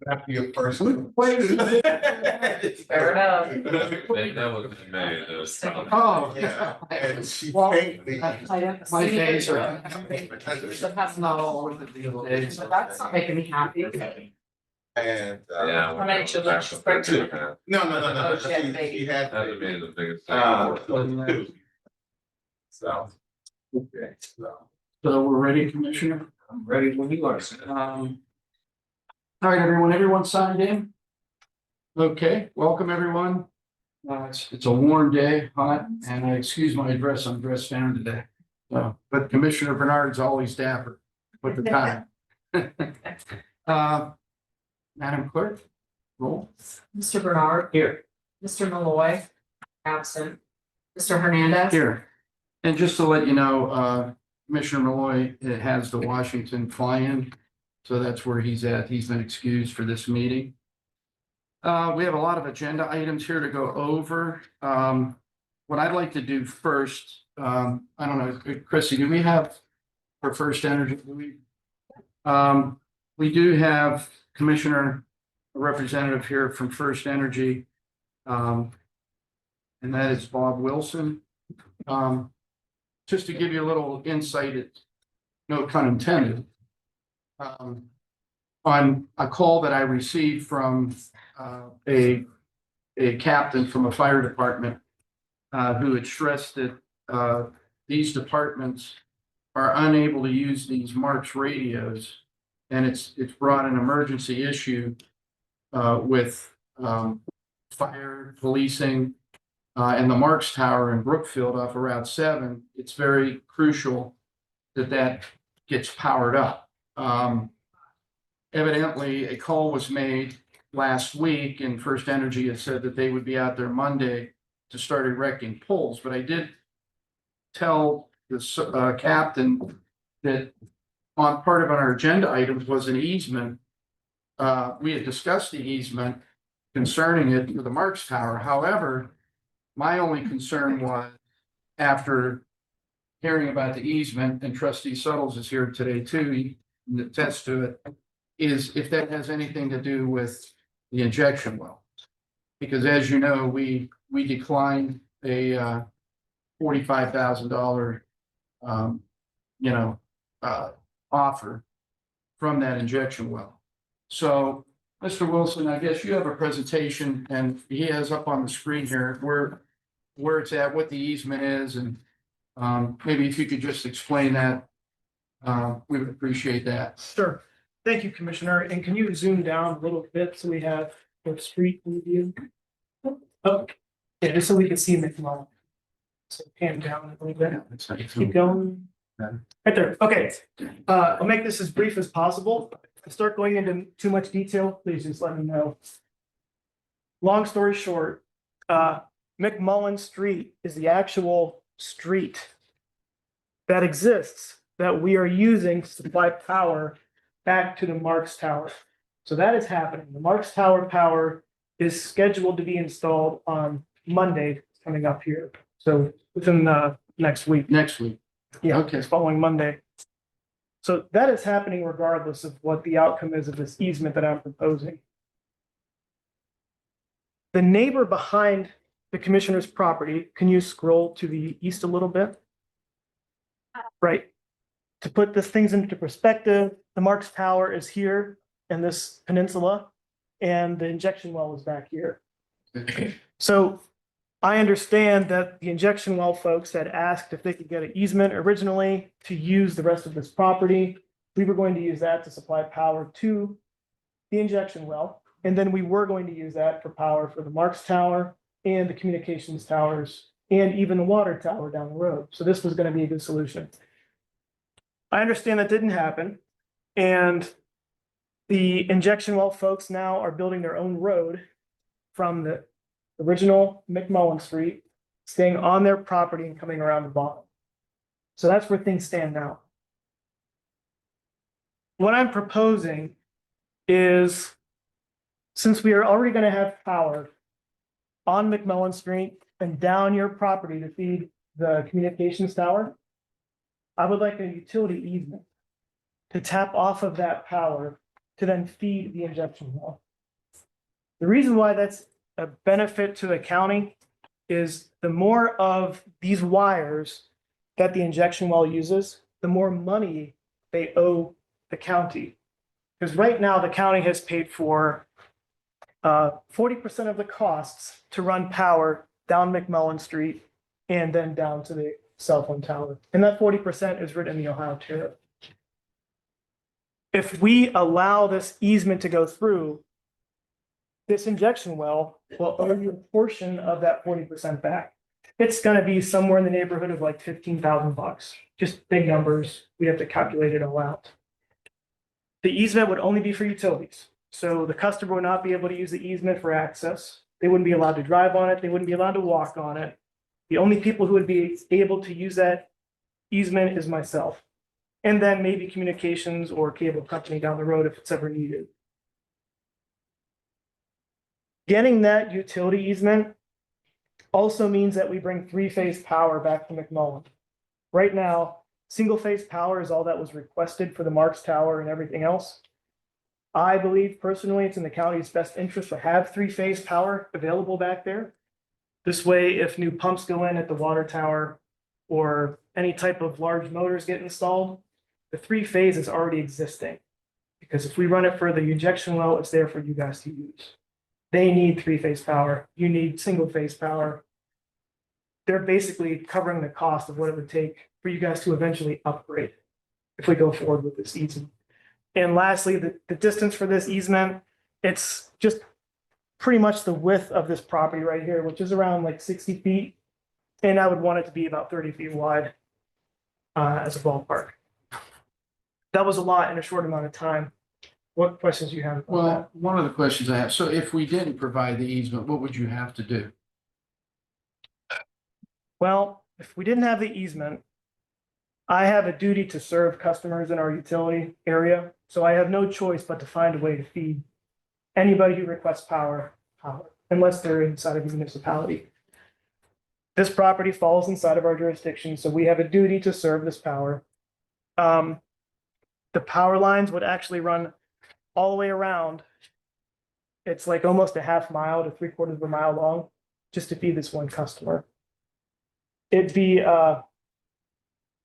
After your first. Fair enough. That was in May, that was. Oh, yeah. And she faintly. My days are. That's not all with the deal days, but that's not making me happy. And. Yeah. How many children she's pregnant? No. Oh, she had a baby. She had. That'd be the biggest Two. So. Okay, so we're ready, Commissioner? I'm ready when you are. All right, everyone signed in? Okay, welcome, everyone. It's a warm day, hot, and I excuse my dress, I'm dressed down today. But Commissioner Bernard's always dapper with the time. Madam Clerk, roll. Mr. Bernard. Here. Mr. Malloy. Absent. Mr. Hernandez. Here. And just to let you know, Commissioner Malloy has the Washington fly-in. So that's where he's at. He's been excused for this meeting. We have a lot of agenda items here to go over. What I'd like to do first, I don't know, Chrissy, do we have for First Energy? We do have Commissioner, a representative here from First Energy. And that is Bob Wilson. Just to give you a little insight, no pun intended. On a call that I received from a captain from a fire department who had stressed that these departments are unable to use these Marks radios, and it's brought an emergency issue with fire, policing, and the Marks Tower in Brookfield off of Route 7. It's very crucial that that gets powered up. Evidently, a call was made last week, and First Energy had said that they would be out there Monday to start erecting poles. But I did tell the captain that on part of our agenda items was an easement. We had discussed the easement concerning it for the Marks Tower. However, my only concern was after hearing about the easement, and Trustee Suttles is here today too, he can attest to it, is if that has anything to do with the injection well. Because as you know, we declined a $45,000 offer from that injection well. So, Mr. Wilson, I guess you have a presentation, and he has up on the screen here where it's at, what the easement is, and maybe if you could just explain that, we would appreciate that. Sure. Thank you, Commissioner. And can you zoom down a little bit so we have the street view? Oh, yeah, just so we can see McMullen. So pan down a little bit. Keep going. Right there. Okay. I'll make this as brief as possible. If I start going into too much detail, please just let me know. Long story short, McMullen Street is the actual street that exists that we are using to supply power back to the Marks Tower. So that is happening. The Marks Tower power is scheduled to be installed on Monday coming up here. So within next week. Next week. Yeah, Okay. it's following Monday. So that is happening regardless of what the outcome is of this easement that I'm proposing. The neighbor behind the commissioner's property, can you scroll to the east a little bit? Right. To put this things into perspective, the Marks Tower is here in this peninsula, and the injection well is back here. So I understand that the injection well folks had asked if they could get an easement originally to use the rest of this property. We were going to use that to supply power to the injection well, and then we were going to use that for power for the Marks Tower and the communications towers and even the water tower down the road. So this was going to be a good solution. I understand that didn't happen, and the injection well folks now are building their own road from the original McMullen Street, staying on their property and coming around the bottom. So that's where things stand now. What I'm proposing is, since we are already going to have power on McMullen Street and down your property to feed the communications tower, I would like a utility easement to tap off of that power to then feed the injection well. The reason why that's a benefit to the county is the more of these wires that the injection well uses, the more money they owe the county. Because right now, the county has paid for 40% of the costs to run power down McMullen Street and then down to the cell phone tower. And that 40% is written in the Ohio tariff. If we allow this easement to go through, this injection well will owe you a portion of that 40% back. It's gonna be somewhere in the neighborhood of like $15,000, just big numbers. We have to calculate it all out. The easement would only be for utilities. So the customer would not be able to use the easement for access. They wouldn't be allowed to drive on it. They wouldn't be allowed to walk on it. The only people who would be able to use that easement is myself. And then maybe communications or cable company down the road if it's ever needed. Getting that utility easement also means that we bring three-phase power back to McMullen. Right now, single-phase power is all that was requested for the Marks Tower and everything else. I believe personally it's in the county's best interest to have three-phase power available back there. This way, if new pumps go in at the water tower or any type of large motors get installed, the three-phase is already existing. Because if we run it for the injection well, it's there for you guys to use. They need three-phase power. You need single-phase power. They're basically covering the cost of what it would take for you guys to eventually upgrade if we go forward with this easement. And lastly, the distance for this easement, it's just pretty much the width of this property right here, which is around like 60 feet. And I would want it to be about 30 feet wide as a ballpark. That was a lot in a short amount of time. What questions do you have about that? Well, one of the questions I have, so if we didn't provide the easement, what would you have to do? Well, if we didn't have the easement, I have a duty to serve customers in our utility area. So I have no choice but to find a way to feed anybody who requests power, unless they're inside of a municipality. This property falls inside of our jurisdiction, so we have a duty to serve this power. The power lines would actually run all the way around. It's like almost a half mile to 3/4 of a mile long, just to feed this one customer. It'd be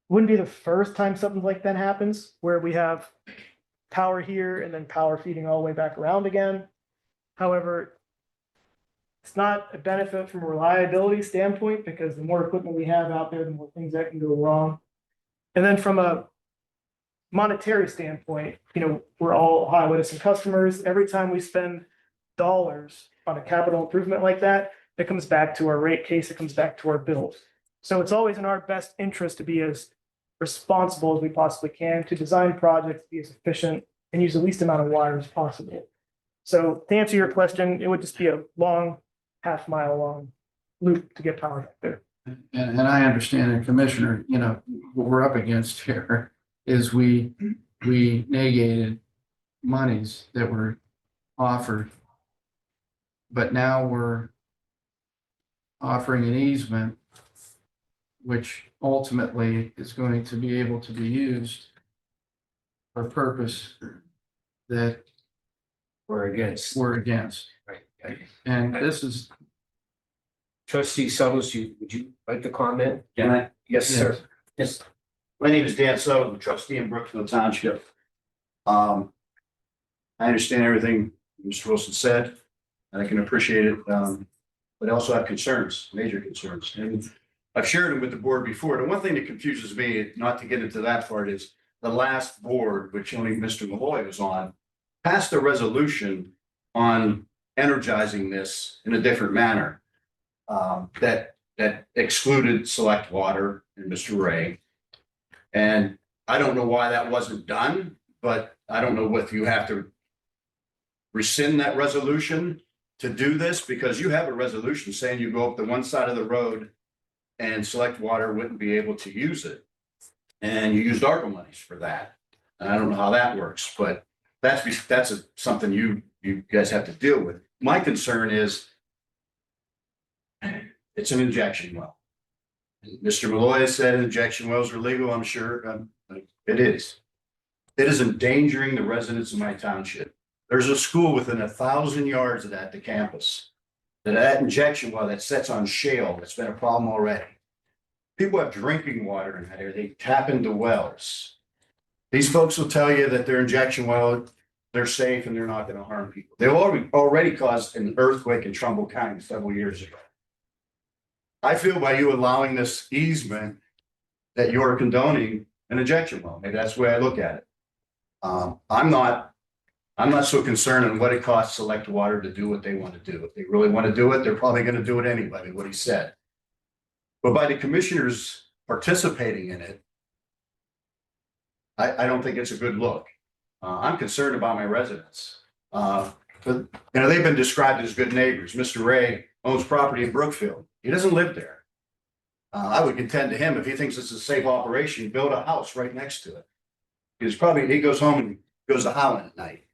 wouldn't be the first time something like that happens, where we have power here and then power feeding all the way back around again. However, it's not a benefit from a reliability standpoint, because the more equipment we have out there, the more things that can go wrong. And then from a monetary standpoint, we're all Ohio Edison customers. Every time we spend dollars on a capital improvement like that, it comes back to our rate case, it comes back to our bills. So it's always in our best interest to be as responsible as we possibly can, to design projects, be as efficient, and use the least amount of wire as possible. So to answer your question, it would just be a long, half-mile long loop to get power back there. And I understand, and Commissioner, what we're up against here is we negated monies that were offered. But now we're offering an easement, which ultimately is going to be able to be used for a purpose that We're against. we're against. Right. And this is, Trustee Summers, would you like to comment? Can I? Yes, sir. Yes. My name is Dan Sutton, trustee in Brookfield Township. I understand everything Mr. Wilson said, and I can appreciate it. But I also have concerns, major concerns. And I've shared them with the board before. The one thing that confuses me, not to get into that part, is the last board, which only Mr. Malloy was on, passed a resolution on energizing this in a different manner. That excluded Select Water and Mr. Ray. And I don't know why that wasn't done, but I don't know if you have to rescind that resolution to do this, because you have a resolution saying you go up the one side of the road and Select Water wouldn't be able to use it. And you used ARPA monies for that. And I don't know how that works, but that's something you guys have to deal with. My concern is it's an injection well. Mr. Malloy said injection wells are legal. I'm sure it is. It is endangering the residents of my township. There's a school within 1,000 yards of that, the campus. That injection well that sets on shale, that's been a problem already. People have drinking water in that area. They tap into wells. These folks will tell you that their injection well, they're safe and they're not going to harm people. They already caused an earthquake in Trumbull County several years ago. I feel by you allowing this easement that you're condoning an injection well. Maybe that's the way I look at it. I'm not so concerned on what it costs Select Water to do what they want to do. If they really want to do it, they're probably going to do it anyway, what he said. But by the commissioners participating in it, I don't think it's a good look. I'm concerned about my residents. But, they've been described as good neighbors. Mr. Ray owns property in Brookfield. He doesn't live there. I would contend to him, if he thinks it's a safe operation, build a house right next to it. He goes home and goes to Holland at night.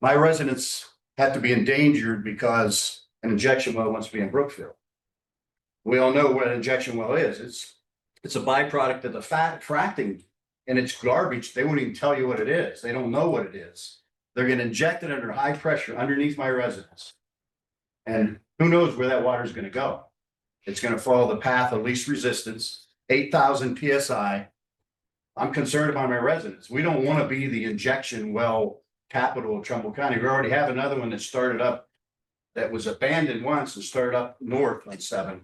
My residents have to be endangered because an injection well wants to be in Brookfield. We all know what an injection well is. It's a byproduct of the fracking, and it's garbage. They won't even tell you what it is. They don't know what it is. They're going to inject it under high pressure underneath my residence. And who knows where that water is going to go. It's going to follow the path of least resistance, 8,000 PSI. I'm concerned about my residents. We don't want to be the injection well capital of Trumbull County. We already have another one that started up, that was abandoned once and started up north on 7.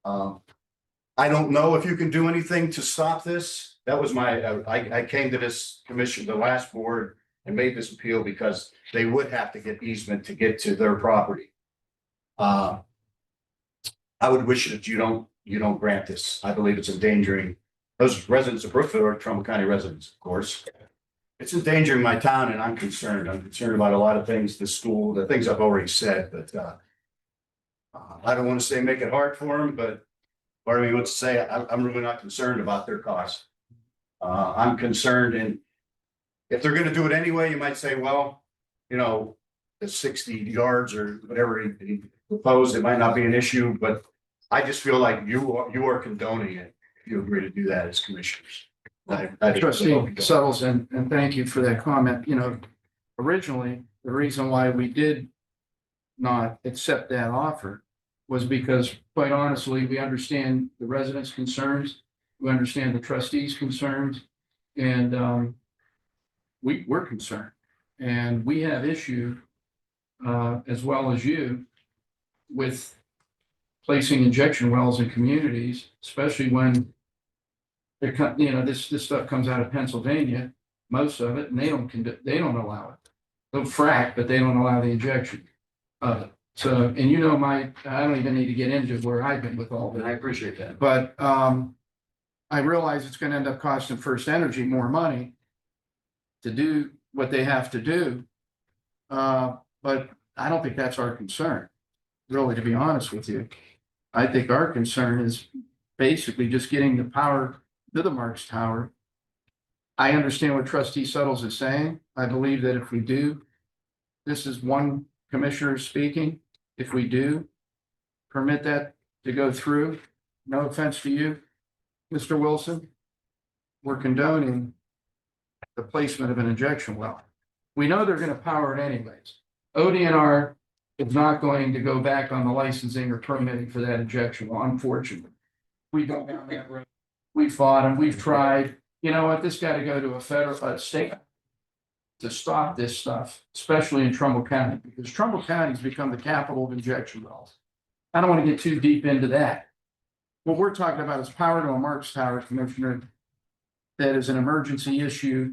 I don't know if you can do anything to stop this. That was I came to this commission, the last board, and made this appeal because they would have to get easement to get to their property. I would wish that you don't grant this. I believe it's endangering those residents of Brookfield are Trumbull County residents, of course. It's endangering my town, and I'm concerned. I'm concerned about a lot of things, the school, the things I've already said, but I don't want to say make it hard for them, but part of me wants to say I'm really not concerned about their costs. I'm concerned, and if they're going to do it anyway, you might say, well, the 60 yards or whatever he proposed, it might not be an issue, but I just feel like you are condoning it if you agree to do that as commissioners. Trustee Suttles, and thank you for that comment. Originally, the reason why we did not accept that offer was because, quite honestly, we understand the residents' concerns, we understand the trustees' concerns, and we're concerned. And we have issue, as well as you, with placing injection wells in communities, especially when this stuff comes out of Pennsylvania, most of it, and they don't allow it. They'll frack, but they don't allow the injection of it. So, and I don't even need to get into where I've been with all that. I appreciate that. But I realize it's going to end up costing First Energy more money to do what they have to do. But I don't think that's our concern, really, to be honest with you. I think our concern is basically just getting the power to the Marks Tower. I understand what Trustee Suttles is saying. I believe that if we do, this is one commissioner speaking, if we do permit that to go through, no offense to you, Mr. Wilson, we're condoning the placement of an injection well. We know they're going to power it anyways. ODNR is not going to go back on the licensing or permitting for that injection well, unfortunately. We go down that road. We fought and we've tried. You know what? This got to go to a state to stop this stuff, especially in Trumbull County, because Trumbull County has become the capital of injection wells. I don't want to get too deep into that. What we're talking about is power to a Marks Tower, Commissioner, that is an emergency issue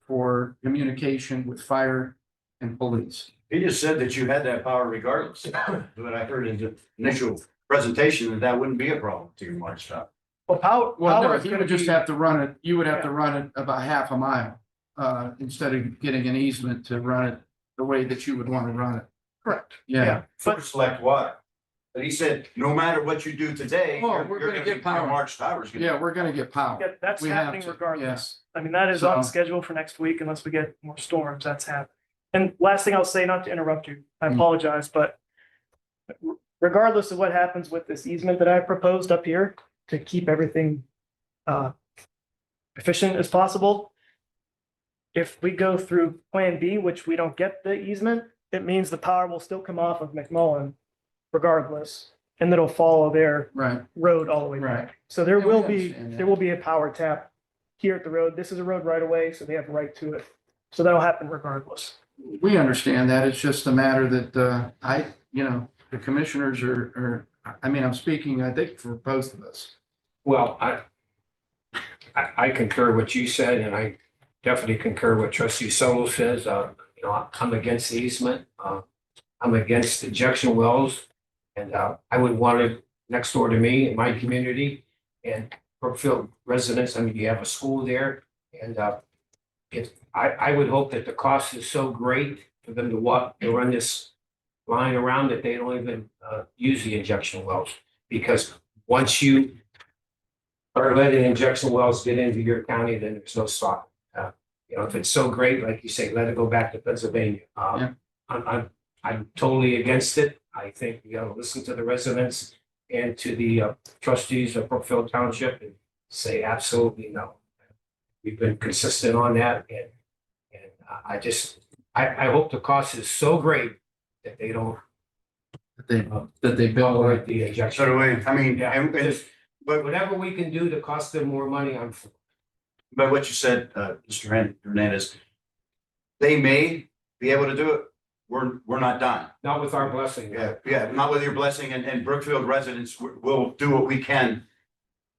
for communication with fire and police. He just said that you had that power regardless. But I heard in the initial presentation that wouldn't be a problem to your March stop. Well, Well, power no, is you gonna would just be- have to run it, you would have to run it about half a mile, instead of getting an easement to run it the way that you would want to run it. Correct. Yeah. For Select Water. But he said, no matter what you do today, Oh, you're we're you're gonna gonna get get power. March Towers. Yeah, we're gonna get power. Yeah, that's We have happening to, regardless. yeah. I mean, that is So- on schedule for next week unless we get more storms. That's happening. And last thing I'll say, not to interrupt you, I apologize, but regardless of what happens with this easement that I proposed up here to keep everything efficient as possible, If we go through Plan B, which we don't get the easement, it means the power will still come off of McMullen regardless, and it'll follow their Right, road all the way right. back. So there Yeah, we will be, understand that. there will be a power tap here at the road. This is a road right away, so they have right to it. So that'll happen regardless. We understand that. It's just a matter that, the commissioners I mean, I'm speaking, I think, for both of us. Well, I concur what you said, and I definitely concur what trustee Solo says. I'm against the easement. I'm against injection wells. And I would want it next door to me in my community and Brookfield residents. I mean, you have a school there. And I would hope that the cost is so great for them to run this line around that they don't even use the injection wells. Because once you are letting injection wells get into your county, then there's no stopping. If it's so great, like you say, let it go back to Pennsylvania. Yeah. I'm totally against it. I think we gotta listen to the residents and to the trustees of Brookfield Township and say absolutely no. We've been consistent on that, and I hope the cost is so great that they don't That they build. tolerate the injection. So do we, I mean, Yeah, and- but whatever we can do to cost them more money, I'm for. But what you said, Mr. Hernandez, they may be able to do it. We're not done. Not with our blessing. Yeah, not with your blessing, and Brookfield residents will do what we can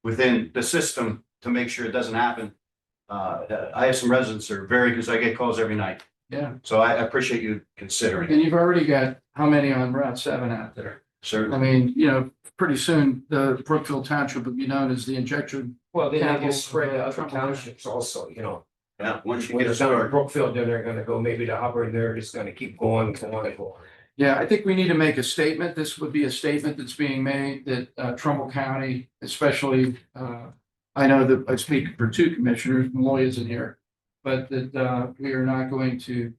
within the system to make sure it doesn't happen. I have some residents that are because I get calls every night. Yeah, So I appreciate you considering and it. you've already got how many on Route 7 out there? I Certainly. mean, pretty soon the Brookfield Township will be known as the injection. Well, then they Capital, can spread to other Trumbull. townships also, Yeah, once you When get it's done in started. Brookfield, then they're gonna go maybe to Hubbard, they're just gonna keep going. Yeah, I think we need to make a statement. This would be a statement that's being made that Trumbull County, especially, I know that I speak for two commissioners, Malloy isn't here. But that we are not going to,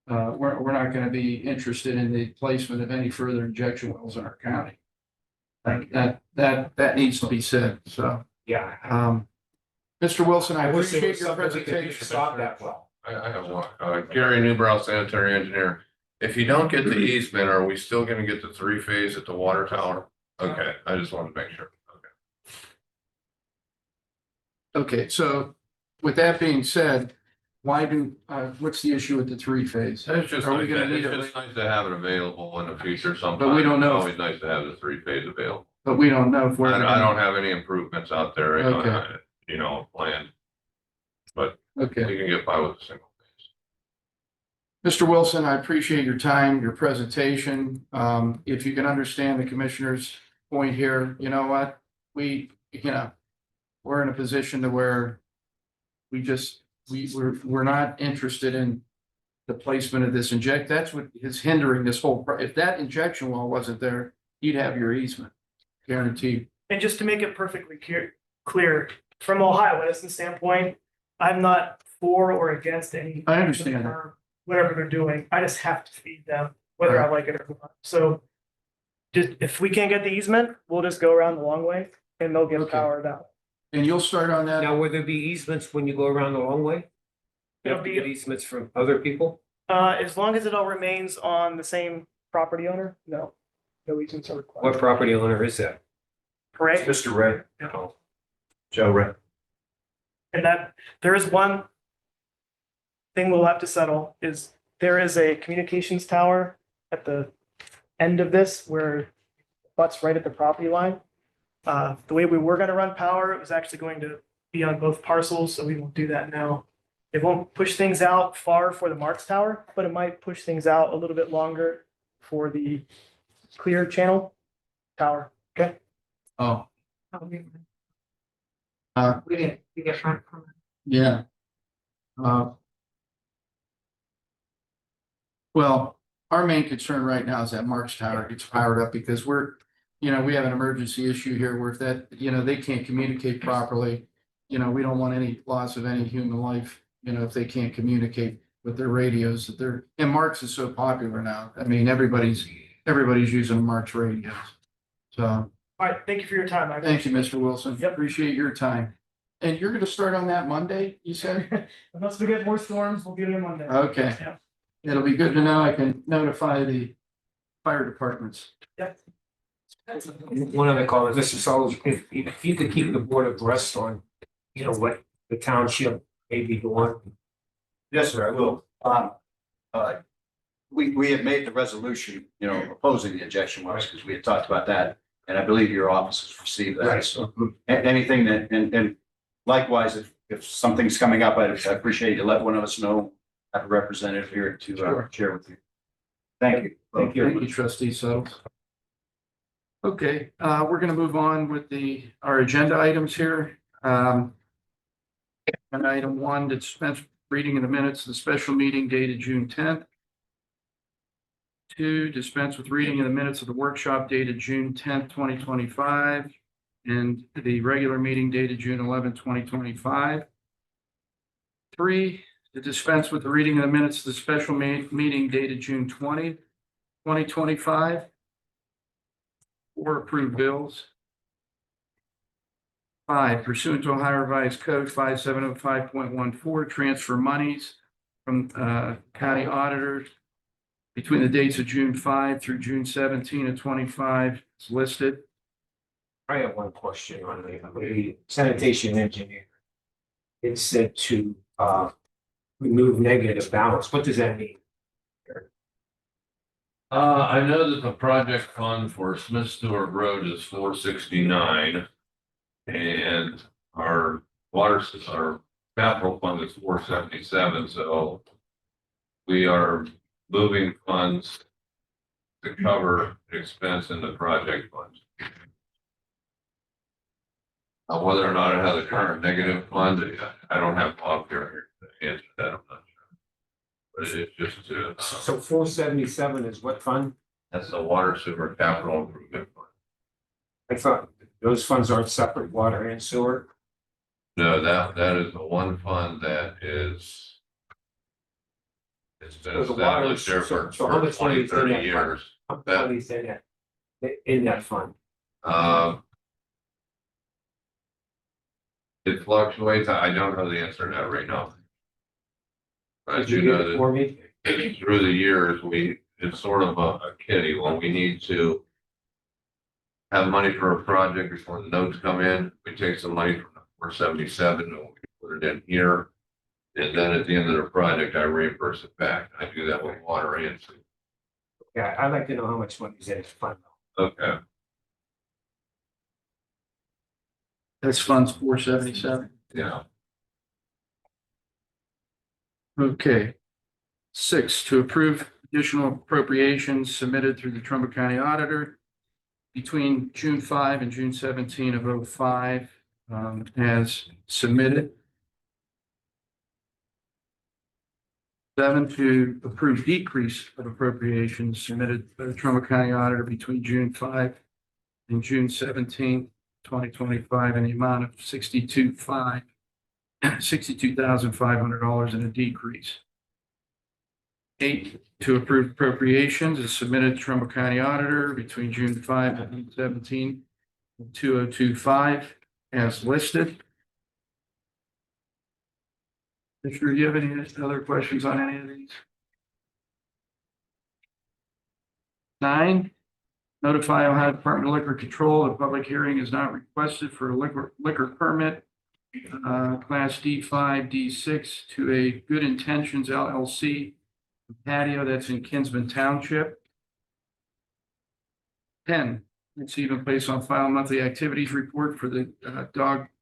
we're not gonna be interested in the placement of any further injection wells in our county. That needs to be said, so, Yeah. Mr. Wilson, I I wish there appreciate was your something we could do to presentation. stop that well. I have one, Gary Newbrow, sanitary engineer. If you don't get the easement, are we still gonna get the 3-phase at the water tower? Okay, I just wanted to make sure. Okay. Okay, so with that being said, what's the issue with the 3-phase? It's just, Are we nice gonna to- need it's it? just nice to have it available in the future sometime. But we don't know. It's always nice to have the 3-phase available. But we don't know if we're. I don't have any improvements out there, Okay. planned. But Okay, we can get by with a single phase. Mr. Wilson, I appreciate your time, your presentation. If you can understand the commissioner's point here, you know what? We're in a position to where we're not interested in the placement of this that's what is hindering this whole, if that injection well wasn't there, you'd have your easement, guaranteed. And just to make it perfectly clear, from Ohio Edison standpoint, I'm not for or against any. I understand that. or Whatever they're doing, I just have to feed them, whether I like it or not. So just, if we can't get the easement, we'll just go around the long way and they'll get Okay. power down. And you'll start on that. Now, will there be easements when you go around the long way? You It'll have to be- get easements from other people? As long as it all remains on the same property owner, no. No easements are What required. property owner is that? Correct? Mr. Ray, Oh, Joe Ray. And that, there is one thing we'll have to settle is there is a communications tower at the end of this where it butts right at the property line. The way we were gonna run power, it was actually going to be on both parcels, so we won't do that now. It won't push things out far for the Marks Tower, but it might push things out a little bit longer for the Clear Channel Tower, okay? Oh, We get front from. yeah. Well, our main concern right now is that Marks Tower gets powered up because we have an emergency issue here where if that, they can't communicate properly. We don't want any loss of any human life, if they can't communicate with their radios and Marks is so popular now. I mean, everybody's using Marks radios. So, All right, thank you for your time. thank you, Mr. Wilson. Yep. Appreciate your time. And you're gonna start on that Monday, you said? Unless we get more storms, we'll be there Monday. Okay. Yeah. It'll be good to know I can notify the fire departments. One other call, Mr. Solomon, if you could keep the board abreast on, you know, what the township may be doing. Yes, sir, I will. We had made the resolution, you know, opposing the injection wells because we had talked about that. And I believe your office has received that. So anything that, and likewise, if something's coming up, I appreciate you let one of us know. Have a representative here to Sure. share with you. Thank you. Thank you, trustee Suttles. Okay, we're gonna move on with our agenda items here. And item one, to dispense reading of the minutes of the special meeting dated June 10th. 2, dispense with reading of the minutes of the workshop dated June 10th, 2025, and the regular meeting dated June 11th, 2025. 3, to dispense with the reading of the minutes of the special meeting dated June 20th, 2025. 4, approve bills. 5, pursuant to Ohio Revised Code 5705.14, transfer monies from county auditors between the dates of June 5 through June 17 of 25 is listed. I have one question on the sanitation engineer. It said to remove negative balance. What does that mean? I know that the project fund for Smith Stewart Road is 469. And our our capital fund is 477, so we are moving funds to cover expense in the project fund. Whether or not it has a current negative fund, I don't have Bob here to answer that, I'm not sure. But it is just to, So 477 is what fund? that's the water sewer capital improvement fund. I thought those funds aren't separate, water and sewer. No, that is the one fund that is. It's been So the water- established there for so how much money 20, is in 30 that years. How much money is in that fund? It fluctuates. I don't know the answer to that right now. I Could you do give know it for me? that through the years, it's sort of a kitty when we need to have money for a project before the notes come in. We take some money from the 477 and we put it in here. And then at the end of the project, I reimburse it back. I do that with water and sewer. Yeah, I'd like to know how much money is in the fund. Okay. That's funds 477. Yeah. Okay. 6, to approve additional appropriations submitted through the Trumbull County Auditor between June 5 and June 17 of 05, as submitted. 7, to approve decrease of appropriations submitted by the Trumbull County Auditor between June 5 and June 17, 2025, in the amount of $62,500 and a decrease. 8, to approve appropriations is submitted to Trumbull County Auditor between June 5 and June 17, 2025, as listed. Commissioner, do you have any other questions on any of these? 9, notify Ohio Department of Liquor Control that a public hearing is not requested for a liquor permit, Class D5, D6 to a Good Intentions LLC patio that's in Kinsman Township. 10, receive and place on file monthly activities report for the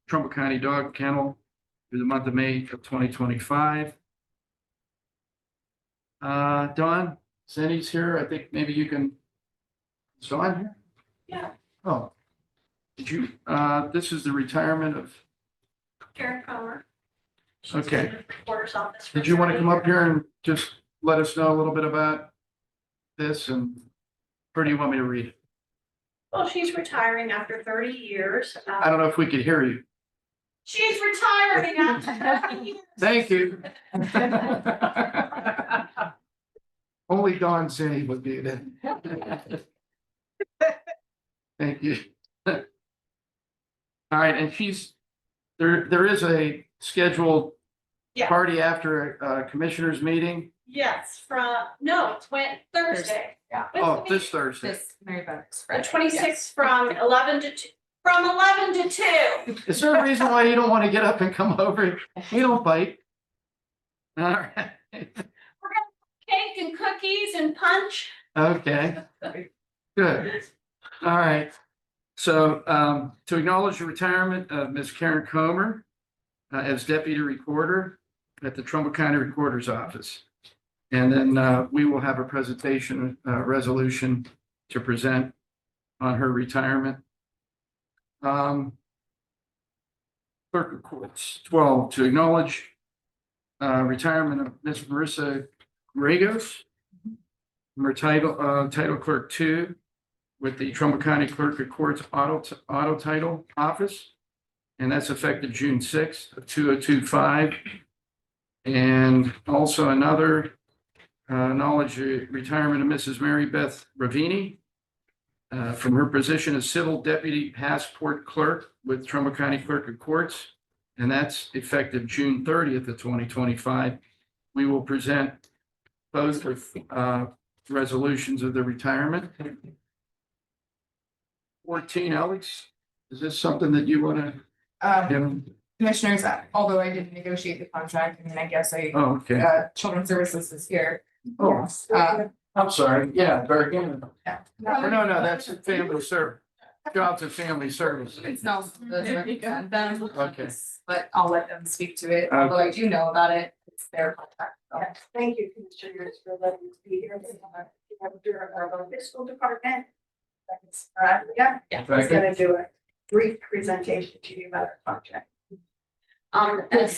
Trumbull County Dog Kennel through the month of May of 2025. Dawn, Cindy's here. I think maybe you can. Is Dawn here? Yeah. Oh. Did you, this is the retirement of, Karen Comer. okay. Recorder's office. Did you want to come up here and just let us know a little bit about this, and or do you want me to read it? Well, she's retiring after 30 years. I don't know if we could hear you. She's retiring after 30 years. Thank you. Only Dawn Cindy would do that. Thank you. All right, and she's there is a scheduled Yeah. party after a commissioners meeting. Yes, no, it's went Thursday. Yeah. Oh, this Thursday. This Mary Beth's The Friday. 26th from 11 to 2, from 11 to 2. Is there a reason why you don't want to get up and come over? You don't bite. All right, Cake and cookies and punch. okay, good. All right. So to acknowledge the retirement of Ms. Karen Comer as deputy recorder at the Trumbull County Recorder's Office. And then we will have a presentation resolution to present on her retirement. Clerk of Courts, 12, to acknowledge retirement of Ms. Marissa Gragos from her title clerk 2 with the Trumbull County Clerk of Courts Auto Title Office. And that's effective June 6th of 2025. And also another acknowledge retirement of Mrs. Mary Beth Ravini from her position as Civil Deputy Passport Clerk with Trumbull County Clerk of Courts. And that's effective June 30th of 2025. We will present both with resolutions of the retirement. 14, Alex, is this something that you want to? Commissioners, although I didn't negotiate the contract, I mean, I guess Oh, okay. Children's Services is here. Oh, Yes. I'm sorry. Yeah, very good. Yeah. No, that's a family service. Jobs and family services. It's not, them. Okay. But I'll let them speak to it, although I do know about it, it's their contract. so. Thank you, Commissioners, for letting us be here. We have a director of our fiscal department. Yeah, he's gonna do a brief presentation to you about our project.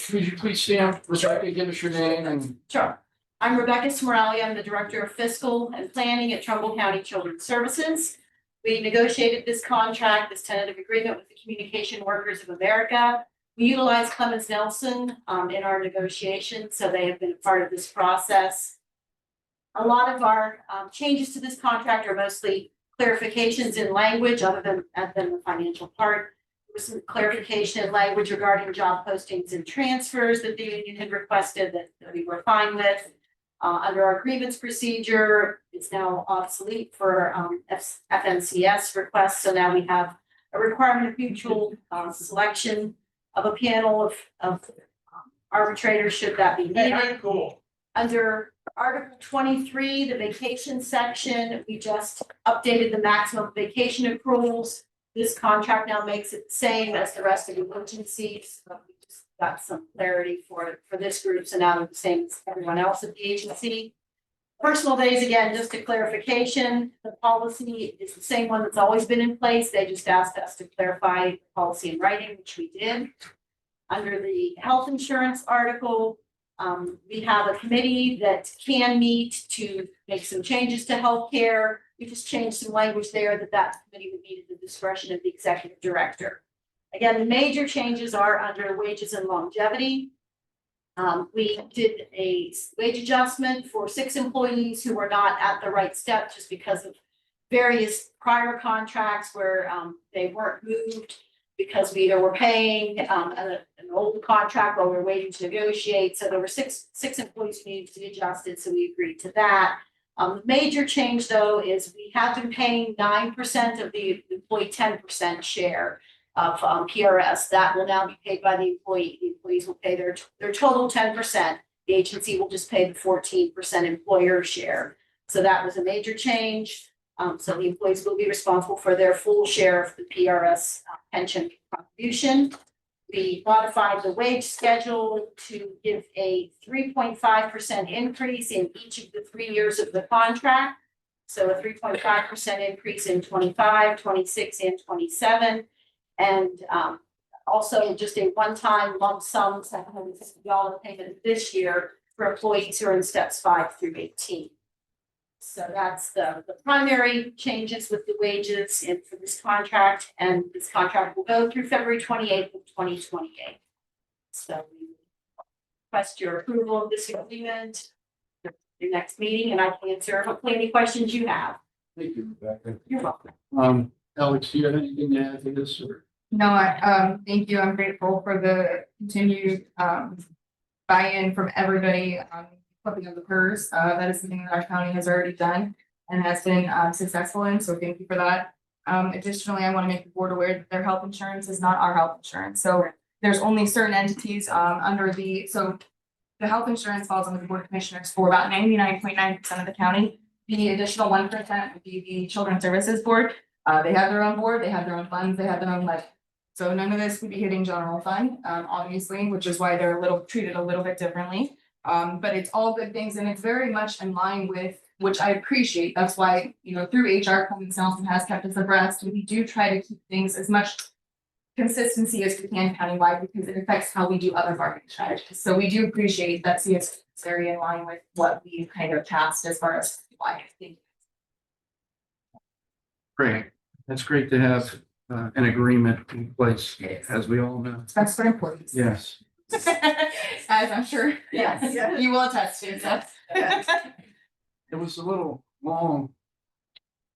Could you please stand, Rebecca, give us your name and. Sure. I'm Rebecca Smorelli. I'm the Director of Fiscal and Planning at Trumbull County Children's Services. We negotiated this contract, this tentative agreement with the Communication Workers of America. We utilize Clemens Nelson in our negotiations, so they have been a part of this process. A lot of our changes to this contract are mostly clarifications in language other than the financial part. There was some clarification in language regarding job postings and transfers that the union had requested that we were fine with. Under our grievance procedure, it's now obsolete for FNCS requests, so now we have a requirement of mutual selection of a panel of arbitrators should that be needed. Cool. Under Article 23, the vacation section, we just updated the maximum vacation accruals. This contract now makes it the same as the rest of the agencies. So we just got some clarity for this group, so now they're the same as everyone else at the agency. Personal days, again, just a clarification, the policy is the same one that's always been in place. They just asked us to clarify the policy in writing, which we did. Under the health insurance article, we have a committee that can meet to make some changes to healthcare. We just changed some language there that committee would be at the discretion of the executive director. Again, the major changes are under wages and longevity. We did a wage adjustment for 6 employees who were not at the right step just because of various prior contracts where they weren't moved because we either were paying an old contract while we were waiting to negotiate. So there were six employees who needed to be adjusted, so we agreed to that. The major change though is we have been paying 9% of the employee 10% share of PRS. That will now be paid by the employee. The employees will pay their total 10%. The agency will just pay the 14% employer share. So that was a major change. So the employees will be responsible for their full share of the PRS pension contribution. We modified the wage schedule to give a 3.5% increase in each of the 3 years of the contract. So a 3.5% increase in 25, 26, and 27. And also just a one-time lump sum $750 payment this year for employees who are in steps 5 through 18. So that's the primary changes with the wages and for this contract, and this contract will go through February 28th of 2028. So we request your approval of this agreement at your next meeting, and I can answer hopefully any questions you have. Thank you, Rebecca. You're welcome. Alex, do you have anything to add to this or? No, thank you. I'm grateful for the continued, buy-in from everybody on flipping of the purse. That is something that our county has already done and has been, successful in, so thank you for that. Additionally, I want to make the board aware that their health insurance is not our health insurance, so there's only certain entities, under so the health insurance falls under the board of commissioners for about 99.9% of the county. The additional 1% would be the children's services board. They have their own board, they have their own funds, they have their own like. So none of this would be hitting general fund, obviously, which is why they're treated a little bit differently. But it's all good things and it's very much in line with, which I appreciate. That's why, through HR, Clemens Nelson has kept us abreast. We do try to keep things as much consistency as we can countywide because it affects how we do other marketing strategies. So we do appreciate that CSO is very in line with what we've kind of passed as far as why I think. Great. That's great to have an agreement in place, as we all know. That's for employees. Yes. As I'm sure, Yes. yes, you will attest to, so. It was a little long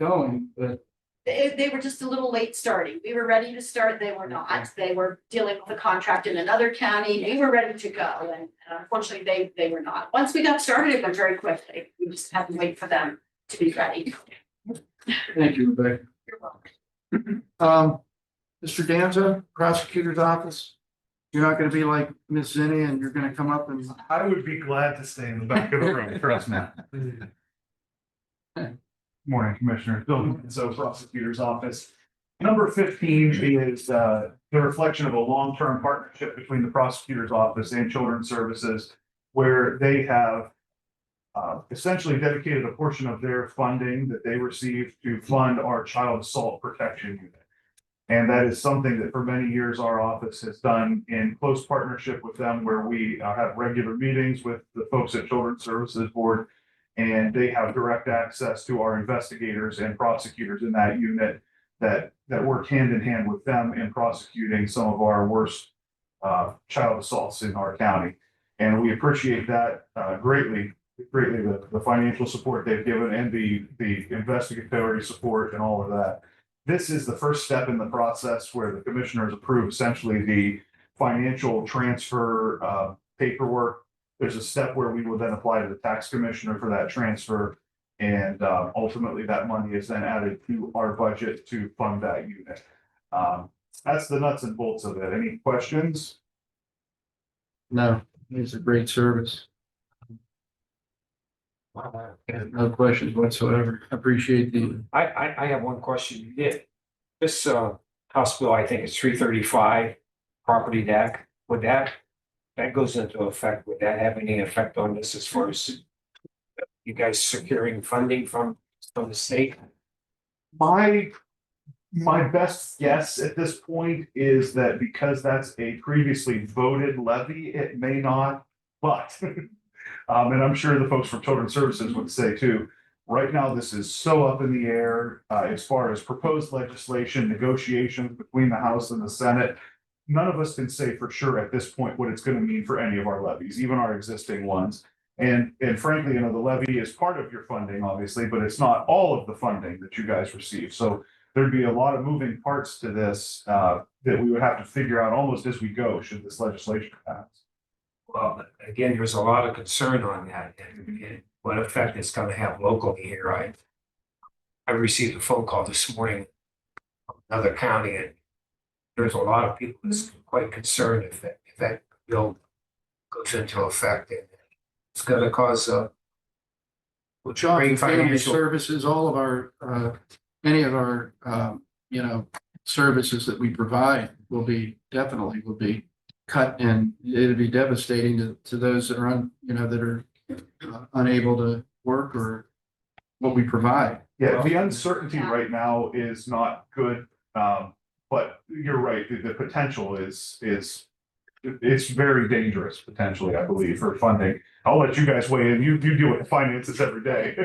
going, but They were just a little late starting. We were ready to start, they were not. They were dealing with a contract in another county. We were ready to go and unfortunately they were not. Once we got started, it went very quickly. We just had to wait for them to be ready. thank you, Rebecca. You're welcome. Mr. Danza, prosecutor's office. You're not gonna be like Miss Zinni and you're gonna come up and, I would be glad to stay in the back of the room, trust me. Morning, Commissioner. Bill, so Prosecutor's Office. Number 15 is the reflection of a long-term partnership between the Prosecutor's Office and Children's Services, where they have essentially dedicated a portion of their funding that they receive to fund our child assault protection unit. And that is something that for many years our office has done in close partnership with them, where we have regular meetings with the folks at Children's Services Board. And they have direct access to our investigators and prosecutors in that unit that work hand in hand with them in prosecuting some of our worst child assaults in our county. And we appreciate that greatly, the financial support they've given and the investigatory support and all of that. This is the first step in the process where the commissioners approve essentially the financial transfer paperwork. There's a step where we will then apply to the tax commissioner for that transfer. And ultimately that money is then added to our budget to fund that unit. That's the nuts and bolts of it. Any questions? no, it's a great service. No questions whatsoever. Appreciate the, I have one question. This House bill, I think it's 335, property deck, would that goes into effect, would that have any effect on this as far as you guys securing funding from the state? My best guess at this point is that because that's a previously voted levy, it may not, but and I'm sure the folks from Children's Services would say too, right now, this is so up in the air as far as proposed legislation, negotiations between the House and the Senate. None of us can say for sure at this point what it's going to mean for any of our levies, even our existing ones. And frankly, the levy is part of your funding, obviously, but it's not all of the funding that you guys receive. So there'd be a lot of moving parts to this that we would have to figure out almost as we go, should this legislation pass. Well, again, there's a lot of concern on that and what effect it's going to have locally here. I received a phone call this morning from another county, and there's a lot of people that's quite concerned if that bill goes into effect. And it's going to cause John, great family financial. services, all of our, any of our, services that we provide will be cut, and it'll be devastating to those that are unable to work or what we provide. Yeah, the uncertainty right now is not good. But you're right, the potential is it's very dangerous potentially, I believe, for funding. I'll let you guys weigh in. You deal with the finances every day.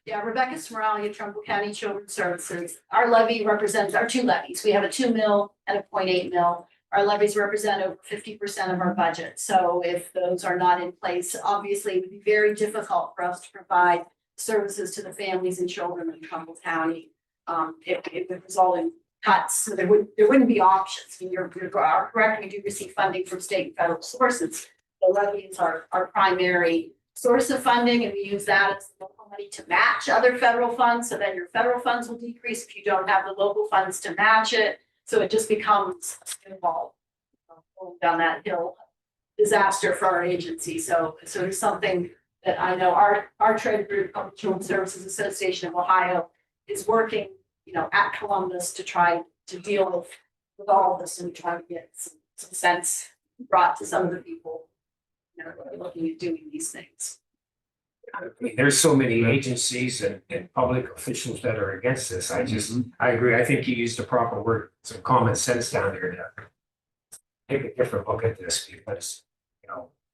Yeah, Rebecca Smorali at Trumbull County Children's Services. Our levy represents our two levies. We have a 2 mil and a 0.8 mil. Our levies represent over 50% of our budget. So if those are not in place, obviously it would be very difficult for us to provide services to the families and children in Trumbull County. If it was all in cuts, so there wouldn't be options. I mean, you're correct, we do receive funding from state and federal sources. The levy is our primary source of funding, and we use that as local money to match other federal funds, so then your federal funds will decrease if you don't have the local funds to match it. So it just becomes a snowball going down that hill, disaster for our agency. So it's something that I know our trade group, Public Children's Services Association of Ohio, is working, at Columbus to try to deal with all of this and try to get some sense brought to some of the people, that are looking at doing these things. I mean, there's so many agencies and public officials that are against this. I agree. I think you used the proper word, some common sense down there to take a different look at this because,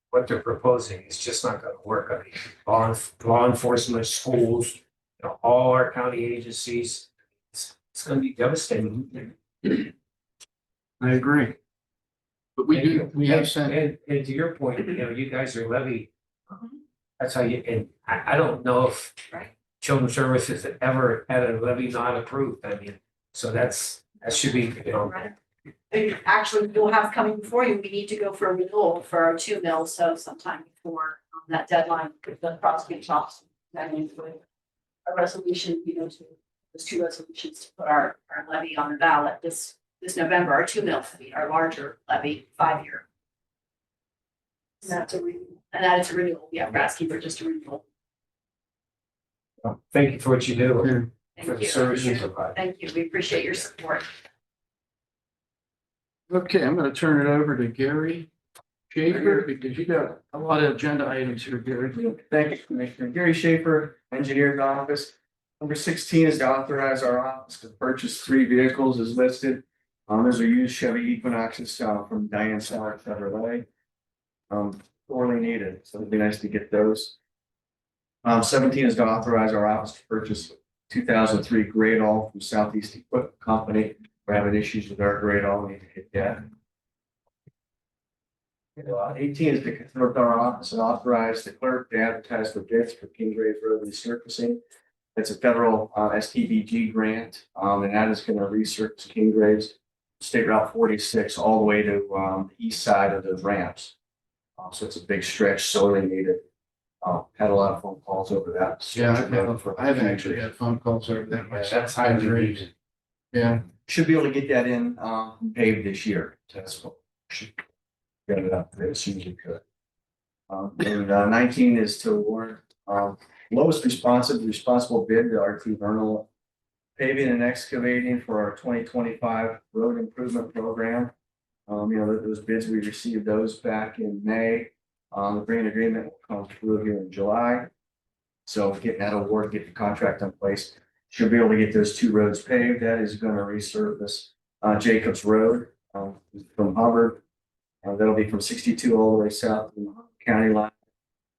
what they're proposing is just not gonna work. I mean, law enforcement, schools, all our county agencies, it's gonna be devastating. I agree. But we have sent, And to your point, you guys are levy. That's how you, and I don't know if Right. Children's Services have ever had a levy not approved. I mean, so that should be, Right. And actually, you'll have coming before you, we need to go for a renewal for our 2 mills, so sometime before that deadline, with the prosecutor's office. That means with a resolution, to those 2 resolutions to put our levy on the ballot this November, our 2 mill levy, our larger levy, 5-year. And that is a renewal. Yeah, we're asking for just a renewal. thank you for what you do. For Thank the you. service you provide. Thank you. We appreciate your support. okay, I'm gonna turn it over to Gary Schaefer, because you got a lot of agenda items here, Gary. Thank you, Commissioner. Gary Schaefer, Engineer's Office. Number 16 is to authorize our office to purchase 3 vehicles as listed. Those are used Chevy Equinoxes from Diane Sauer Chevrolet. Sorely needed, so it'd be nice to get those. 17 is to authorize our office to purchase 2003 Great All from Southeast Equipment Company. We're having issues with our Great All, we need to hit that. 18 is to confer with our office and authorize the clerk to advertise for bids for Kingrave Road resurfacing. It's a federal STBG grant, and that is going to resurface Kingraves, State Route 46, all the way to the east side of the ramps. So it's a big stretch, sorely needed. Had a lot of phone calls over that. Yeah, I haven't actually had phone calls over that much. That's high rate. Yeah, Should be able to get that in paved this year. That's what should get it up there as soon as we could. And 19 is to award lowest responsible bid to RT Vernal Paving and Excavating for our 2025 road improvement program. Those bids, we received those back in May. The grant agreement will come through here in July. So getting that award, get the contract in place, should be able to get those 2 roads paved. That is going to resurface Jacobs Road from Hubbard. That'll be from 62 all the way south to the county line.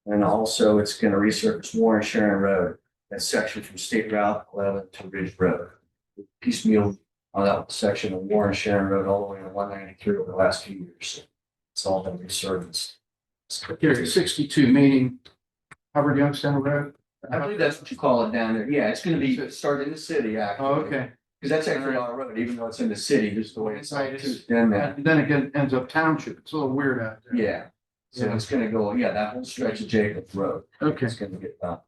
And also it's going to resurface Warren Sharon Road, that section from State Route 11 to Ridge Road. Piecemeal on that section of Warren Sharon Road all the way to 193 over the last few years. It's all been resurfaced. Gary, 62, meaning Hubbard Youngstown Road? I believe that's what you call it down there. Yeah, it's gonna be started in the city, actually. Oh, okay. Because that's actually our road, even though it's in the city, just the way it's Right, like, then that, And then it ends up township. It's a little weird out there. yeah. So it's gonna go, yeah, that whole stretch of Jacobs Road. Okay. It's gonna get done.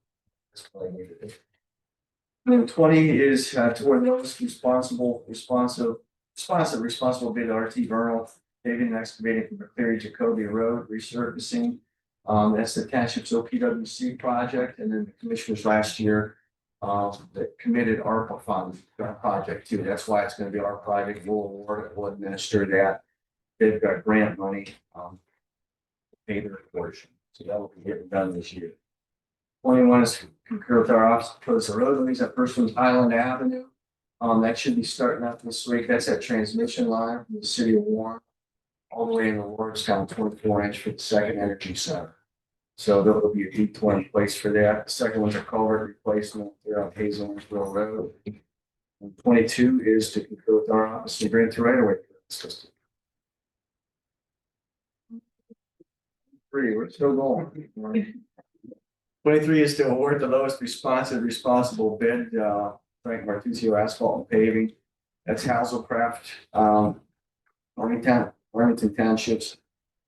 That's what I needed it. And 20 is toward the most responsible bid RT Vernal paving and excavating from McCleary Jacoby Road resurfacing. That's the township's OPWC project, and then the commissioners last year that committed ARPA funds to our project too. That's why it's gonna be our project. We'll award it, we'll administer that. They've got grant money, pay their portion, so that will be getting done this year. 21 is to concur with our office to close the roadways at First One's Highland Avenue. That should be starting up this week. That's that transmission line from the city of Warren all the way in the Lordstown 24-inch for the second energy center. So there will be a D20 place for that. The second one's a culvert replacement there on Hazelensville Road. And 22 is to concur with our office and grant the right of way system. 3, we're still going. 23 is to award the lowest responsible bid, Frank Martusio Asphalt and Paving. That's Hazelcraft, Farmington Township's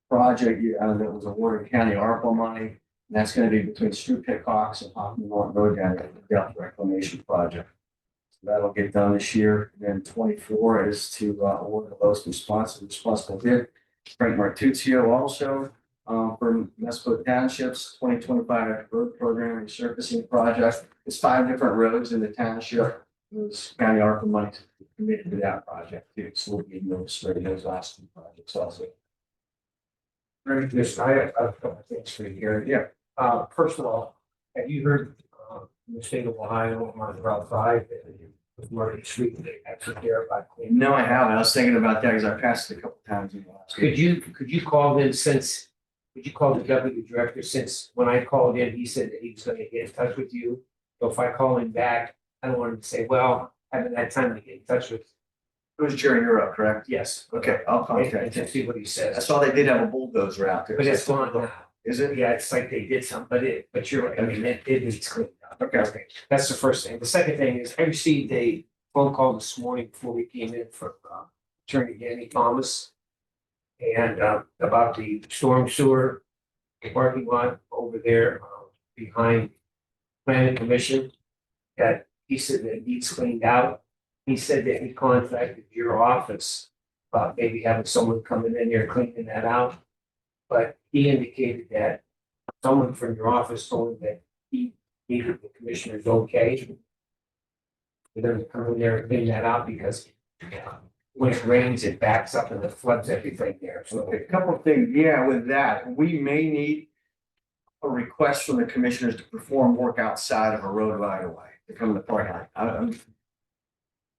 project, that was awarded county ARPA money. And that's gonna be between Stu Hickox and Hoffman Norton Road down at the Depth Reclamation Project. So that'll get done this year. And then 24 is to award the lowest responsible bid. Frank Martuzio also for Mesco Township's 2025 road program resurfacing project. It's 5 different roads in the township. Those county ARPA money committed to that project too. So we'll be administrating those last 2 projects also. Very good. I have a couple of things for you here. Yeah. First of all, have you heard, in the state of Ohio on Route 5, with Market Street, they actually care about cleaning? No, I haven't. I was thinking about that because I passed it a couple times in the last week. Could you call them since, could you call the deputy director since when I called in, he said that he was gonna get in touch with you? So if I call him back, I don't want him to say, well, I haven't had time to get in touch with. It was Jerry, you're up, correct? Yes. Okay, I'll And contact to him. see what he I says. saw they did have a bulldozer out there. But it's gone now. Is it? Yeah, it's like they did something, but you're right, I mean, it needs cleaned up. Okay. That's the first thing. The second thing is I received a phone call this morning before we came in from Attorney Danny Thomas. And about the storm sewer parking lot over there behind planning commission. That he said that it needs cleaned out. He said that he contacted your office about maybe having someone coming in there cleaning that out. But he indicated that someone from your office told him that he needed the commissioner's okay. For them to come in there and clean that out because when it rains, it backs up and it floods everything there. So A couple of things, yeah, with that, we may need a request from the commissioners to perform work outside of a road right of way to come to the parking lot. I'm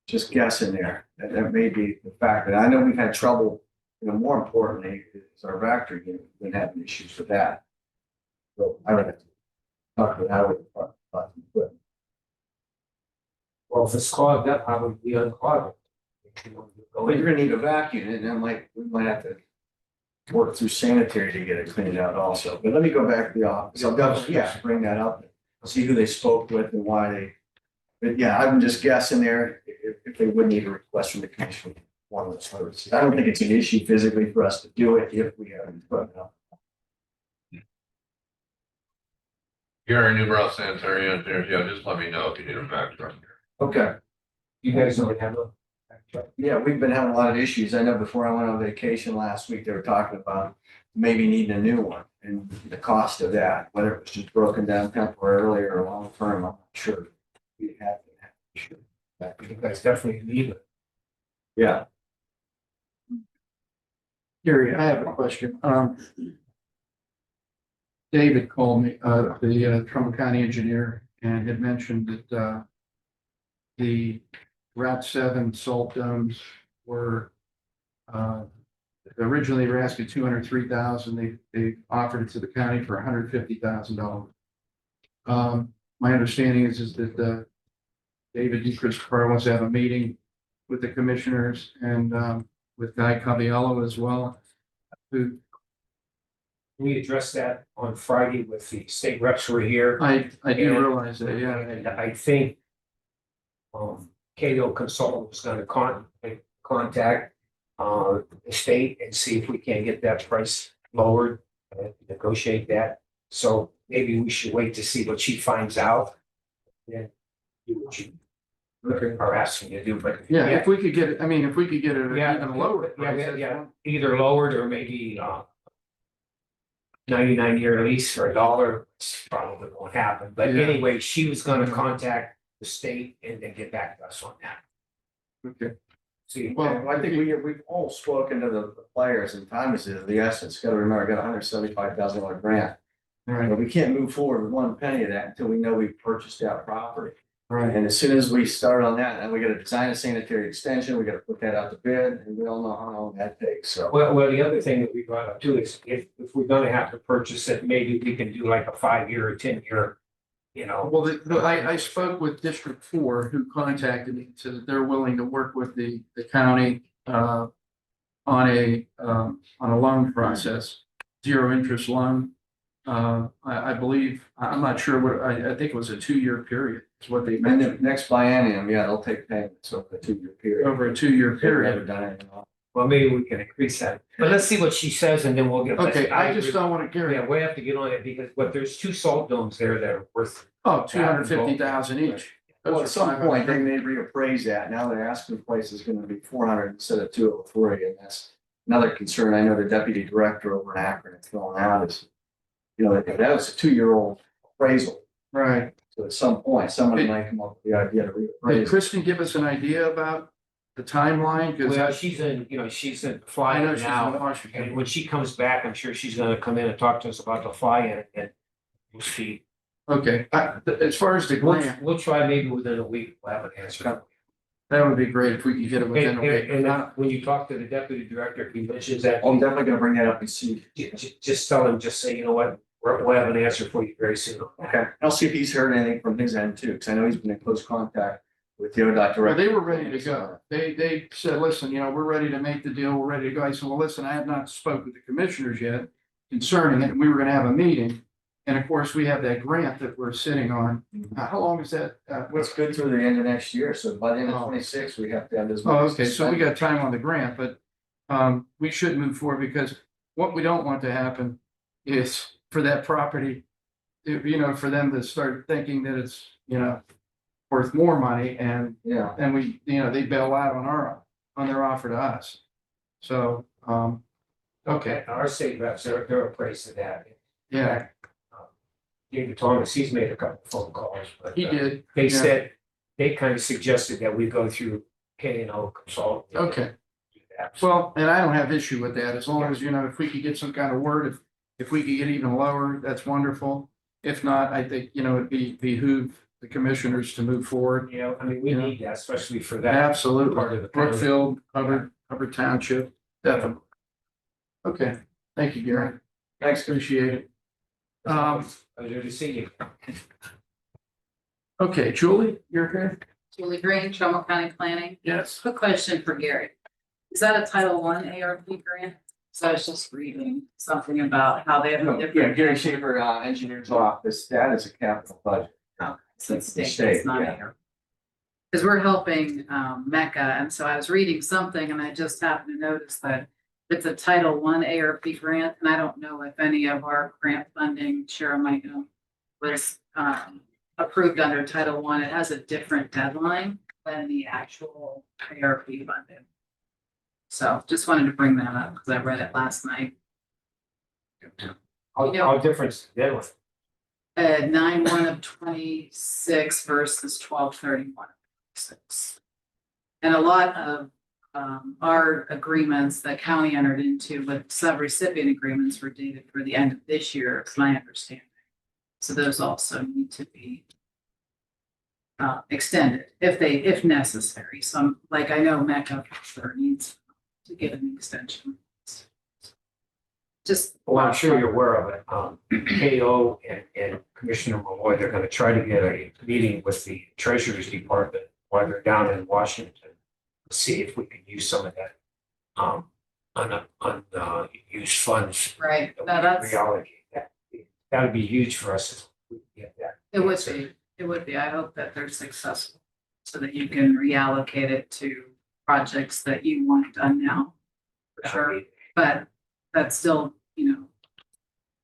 just guessing there. That may be the factor. I know we've had trouble, more importantly, is our factory, been having issues with that. So I would have to talk to the highway department about the equipment. well, if it's clogged up, how would we unclog it? Well, you're gonna need a vacuum, and then we might have to work through sanitary to get it cleaned out also. But let me go back to the office. I'll definitely, bring that up. See who they spoke with and why they. But yeah, I'm just guessing there if they would need a request from the commission. One of those services. I don't think it's an issue physically for us to do it if we have equipment up. Gary, New Brass sanitary engineers, yeah, just let me know if you need a back truck. Okay. You guys don't have a. Yeah, we've been having a lot of issues. I know before I went on vacation last week, they were talking about maybe needing a new one and the cost of that, whether it was just broken down temporarily or long term, I'm not sure. We have to have an issue. You guys definitely need it. Yeah. Gary, I have a question. David called me, the Trumbull County engineer, and had mentioned that the Route 7 salt domes were originally were asking $203,000. They offered it to the county for $150,000. My understanding is that David D. Christopher wants to have a meeting with the commissioners and with Guy Caviello as well. Who We addressed that on Friday with the state reps who were here. I do realize that, yeah. And I think Cato Consultant was gonna contact the state and see if we can get that price lowered and negotiate that. So maybe we should wait to see what she finds out. And do what you are asking you to do, but. Yeah, if we could get it, I mean, if we could get it Yeah, even lower. yeah, either lowered or maybe 99-year lease for $1, it's probably won't happen, but Yeah. anyway, she was gonna contact the state and then get back to us on that. Okay. See, Well, I think we've all spoken to the players and time is of the essence. Got to remember, I got $175,000 grant. Right, But we can't move forward with one penny of that until we know we've purchased that property. right. And as soon as we start on that, then we gotta design a sanitary extension, we gotta put that out to bid, and we all know how long that takes, so. well, the other thing that we brought up too is if we're gonna have to purchase it, maybe we can do like a 5-year or 10-year, Well, I spoke with District 4 who contacted me, said that they're willing to work with the county on a loan process, 0 interest loan. I believe, I'm not sure what, I think it was a 2-year period, is what they And the mentioned, next biennium, yeah, they'll take payments over a 2-year period. over a 2-year They've never period. done anything wrong. Well, maybe we can increase that, but let's see what she says and then we'll get. Okay, I just don't want to carry, Yeah, we have to get on it because, but there's 2 salt domes there that are worth. 250,000 each. Well, at Those some are point, they 500. may reappraise that. Now they're asking the place is gonna be 400 instead of 203, and that's another concern. I know the deputy director over in Akron had thrown out is, that was a 2-year-old appraisal. Right. So at some point, somebody might come up with the idea to Did reappraise. Kristen give us an idea about the timeline? Well, Because she's in I fly know in she's in now. And Washington. when she comes back, I'm sure she's gonna come in and talk to us about the fly-in and we'll see. Okay, as far as the grant, We'll try maybe within a week, we'll have an answer. that would be great if we could get it within a week. And when you talk to the deputy director, if he mentions that, I'm definitely gonna bring that up and see. just tell him, just say, you know what, we'll have an answer for you very soon. Okay, I'll see if he's heard anything from his end too, because I know he's been in close contact with the ODOT director. Well, they were ready to go. They said, listen, we're ready to make the deal. We're ready to go. I said, well, listen, I have not spoken with the commissioners yet concerning it. And we were gonna have a meeting. And of course, we have that grant that we're sitting on. How long is that? It's good through the end of next year, so by the end of Oh. 26, we have to have this. Oh, okay, so we got time on the grant, but we should move forward because what we don't want to happen is for that property, for them to start thinking that it's, worth more money and Yeah, then we, they bail out on their offer to us. So, okay, Our state reps, they're appraised to that. yeah, David Thomas, he's made a couple of phone calls, but. he did. They Yeah. said, they kind of suggested that we go through K and O consultant. Okay. Do that. Well, and I don't have issue with that, as long as, if we could get some kind of word, if we could get even lower, that's wonderful. If not, I think, it'd behoove the commissioners to move forward. I mean, we Yeah. need that, especially for that Absolutely. part of the. county. Brookfield, Hubbard Township, definitely. Okay, thank you, Gary. thanks. Appreciate it. Pleasure to see you. Okay, Julie, you're here? Julie Green, Trumbull County Planning. Yes. Quick question for Gary. Is that a Title I ARP grant? So I was just reading something about how they have a Yeah, different. Gary Shaver, Engineer's Office, that is a capital budget. So it's the state, state, it's not yeah. ARP. Because we're helping Mecca, and so I was reading something and I just happened to notice that it's a Title I ARP grant, and I don't know if any of our grant funding, Cheryl might know, was approved under Title I. It has a different deadline than the actual ARP funding. So just wanted to bring that up because I read it last night. All difference, that was. 9/1 of 26 versus 12/31 of 26. And a lot of our agreements that county entered into with sub-recipient agreements were dated for the end of this year, is my understanding. So those also need to be extended if necessary. Some, like I know Mecca sure needs to get an extension. Just. Well, I'm sure you're aware of it. KO and Commissioner Malloy, they're gonna try to get a meeting with the Treasury's Department while they're down in Washington. See if we can use some of that unused funds. Right, that no, we that's, reallocate that. That would be huge for us if we can get that. it would be, I hope that they're successful. So that you can reallocate it to projects that you want done now. For sure, but that's still,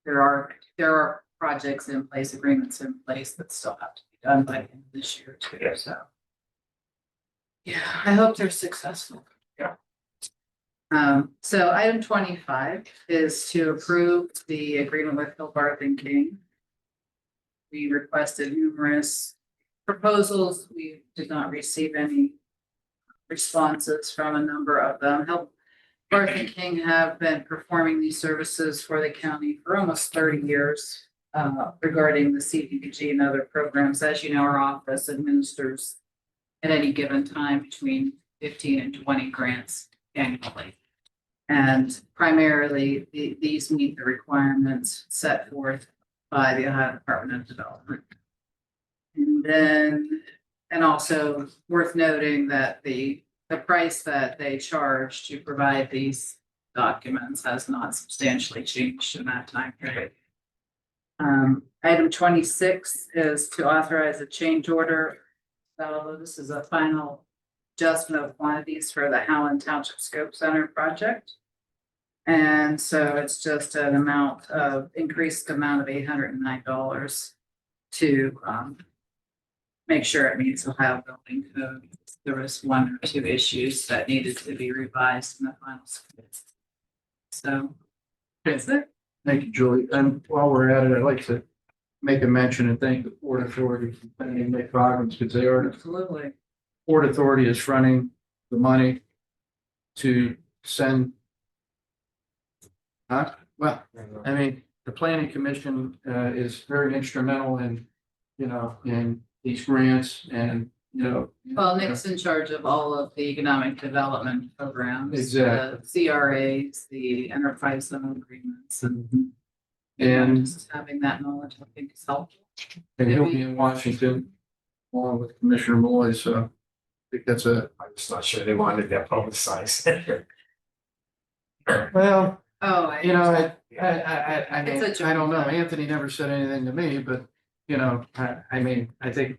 there are projects in place, agreements in place that still have to be done by the end of this year too, Yes. so. Yeah, I hope they're successful. Yeah. So item 25 is to approve the agreement with Hillbarth and King. We requested numerous proposals. We did not receive any responses from a number of them. Hillbarth and King have been performing these services for the county for almost 30 years regarding the CDBG and other programs. As you know, our office administers at any given time between 15 and 20 grants annually. And primarily, these meet the requirements set forth by the Ohio Department of Development. And also worth noting that the price that they charge to provide these documents has not substantially changed in that time period. Item 26 is to authorize a change order. So this is a final adjustment of quantities for the Howland Township Scope Center project. And so it's just an increased amount of $809 to make sure it meets Ohio building code. There was one or two issues that needed to be revised in the final. So that's it. Thank you, Julie. And while we're at it, I'd like to make a mention and thank the Port Authority for planning Nick Robbins, because they are, Absolutely. Port Authority is fronting the money to send. Well, I mean, the planning commission is very instrumental in, in these grants and, Well, Nick's in charge of all of the economic development programs. Exactly. The CRAs, the enterprise zone agreements, and and just having that knowledge, I think is helpful. he'll be in Washington along with Commissioner Malloy, so I think that's I'm just not sure they wanted that publicized. well, Oh, I mean, It's a I don't know. joint. Anthony never said anything to me, but, I mean, I think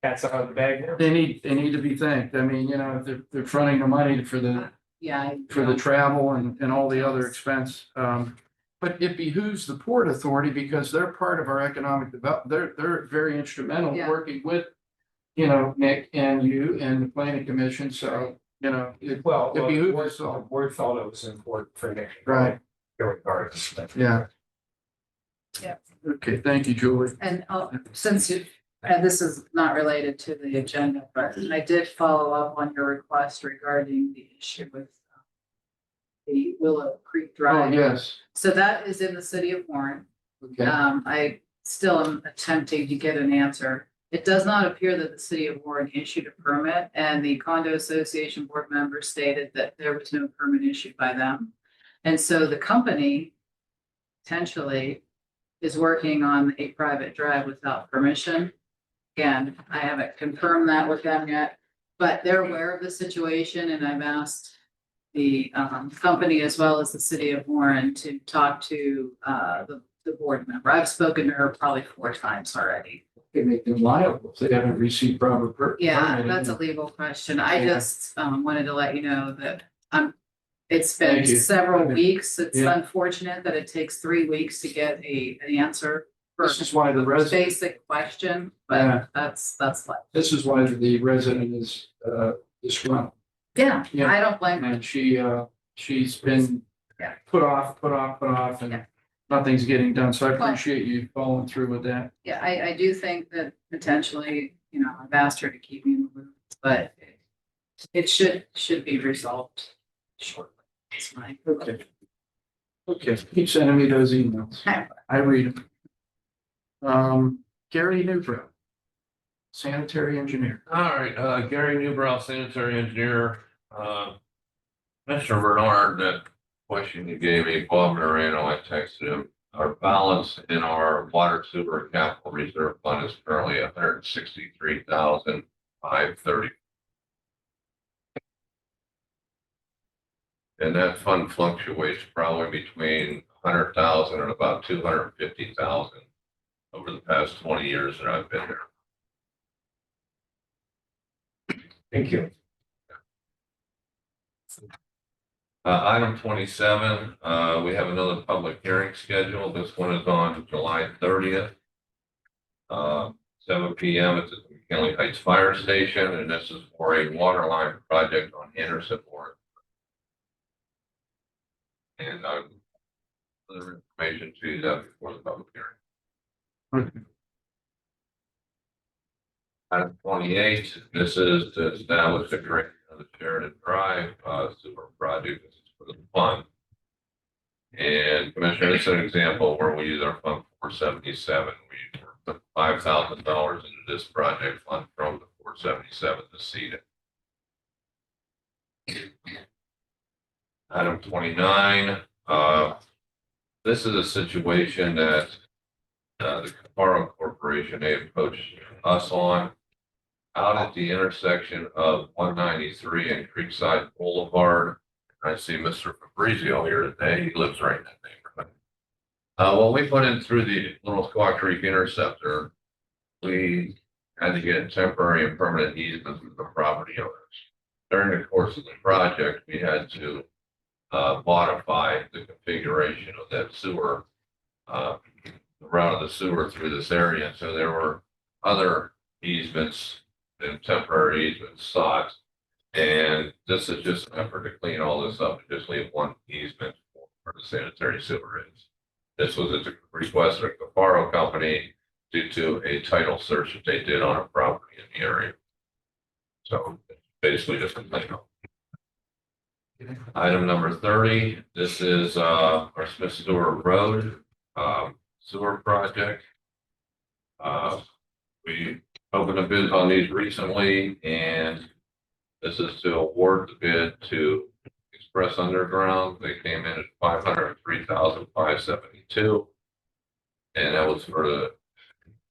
That's out of the bag now. they need to be thanked. I mean, they're fronting the money for the travel and all the other expense. But it behooves the Port Authority because they're part of our economic development. They're very instrumental Yeah. working with, Nick and you and the planning commission. So, Well, It behooves us the all. board felt it was important for Nick. Right. Regardless. Yeah. Yeah. Okay, thank you, Julie. And since you, and this is not related to the agenda, but I did follow up on your request regarding the issue with the Willow Creek Oh, Drive. yes. So that is in the city of Warren. Okay. I still am attempting to get an answer. It does not appear that the city of Warren issued a permit, and the condo association board members stated that there was no permit issued by them. And so the company potentially is working on a private drive without permission. Again, I haven't confirmed that with them yet, but they're aware of the situation, and I've asked the company as well as the city of Warren to talk to the board member. I've spoken to her probably 4 times already. They make them liable if they haven't received proper. Yeah, permitting. that's a legal question. I Yeah. just wanted to let you know that it's been Thank you. several weeks. It's Yeah. unfortunate that it takes 3 weeks to get an answer for This is why the a resident, basic question, Yeah. but that's life. this is why the resident is disgruntled. Yeah, Yeah. I don't blame her. And she's been Yeah. put off, Yeah. and nothing's getting done. So I Well- appreciate you following through with that. Yeah, I do think that potentially, I've asked her to keep me in the loop, but it should be resolved shortly. It's fine. Okay. Okay, keep sending me those emails. I read them. Gary Newbrow, sanitary engineer. All right, Gary Newbrow, sanitary engineer, Mr. Bernard, that question you gave me, Bob Moreno, I texted him. Our balance in our water sewer capital reserve fund is currently 163,530. And that fund fluctuates probably between 100,000 and about 250,000 over the past 20 years that I've been here. Thank you. Item 27, we have another public hearing scheduled. This one is on July 30th. 7 p.m. at the McKinley Heights Fire Station, and this is for a water line project on Anderson Ward. And other information to you that before the public hearing. Item 28, this is to establish the creation of the Sheridan Drive sewer project. This is for the fund. And Commissioner, this is an example where we use our fund 477. We put $5,000 into this project fund from the 477 to seed it. Item 29, this is a situation that the Caparo Corporation, they approached us on out at the intersection of 193 and Creekside Boulevard. I see Mr. Fabrizio here today. He lives right in that neighborhood. When we put in through the little Squaw Creek interceptor, we had to get temporary and permanent easements from the property owners. During the course of the project, we had to modify the configuration of that sewer, the route of the sewer through this area. So there were other easements and temporary easements sought. And this is just an effort to clean all this up and just leave one easement for the sanitary sewer rates. This was a request of the Faro Company due to a title search that they did on a property in the area. So basically just a cleanup. Item number 30, this is our Smith Stewart Road sewer project. We opened a bid on these recently, and this is to award the bid to Express Underground. They came in at $503,572. And that was for the,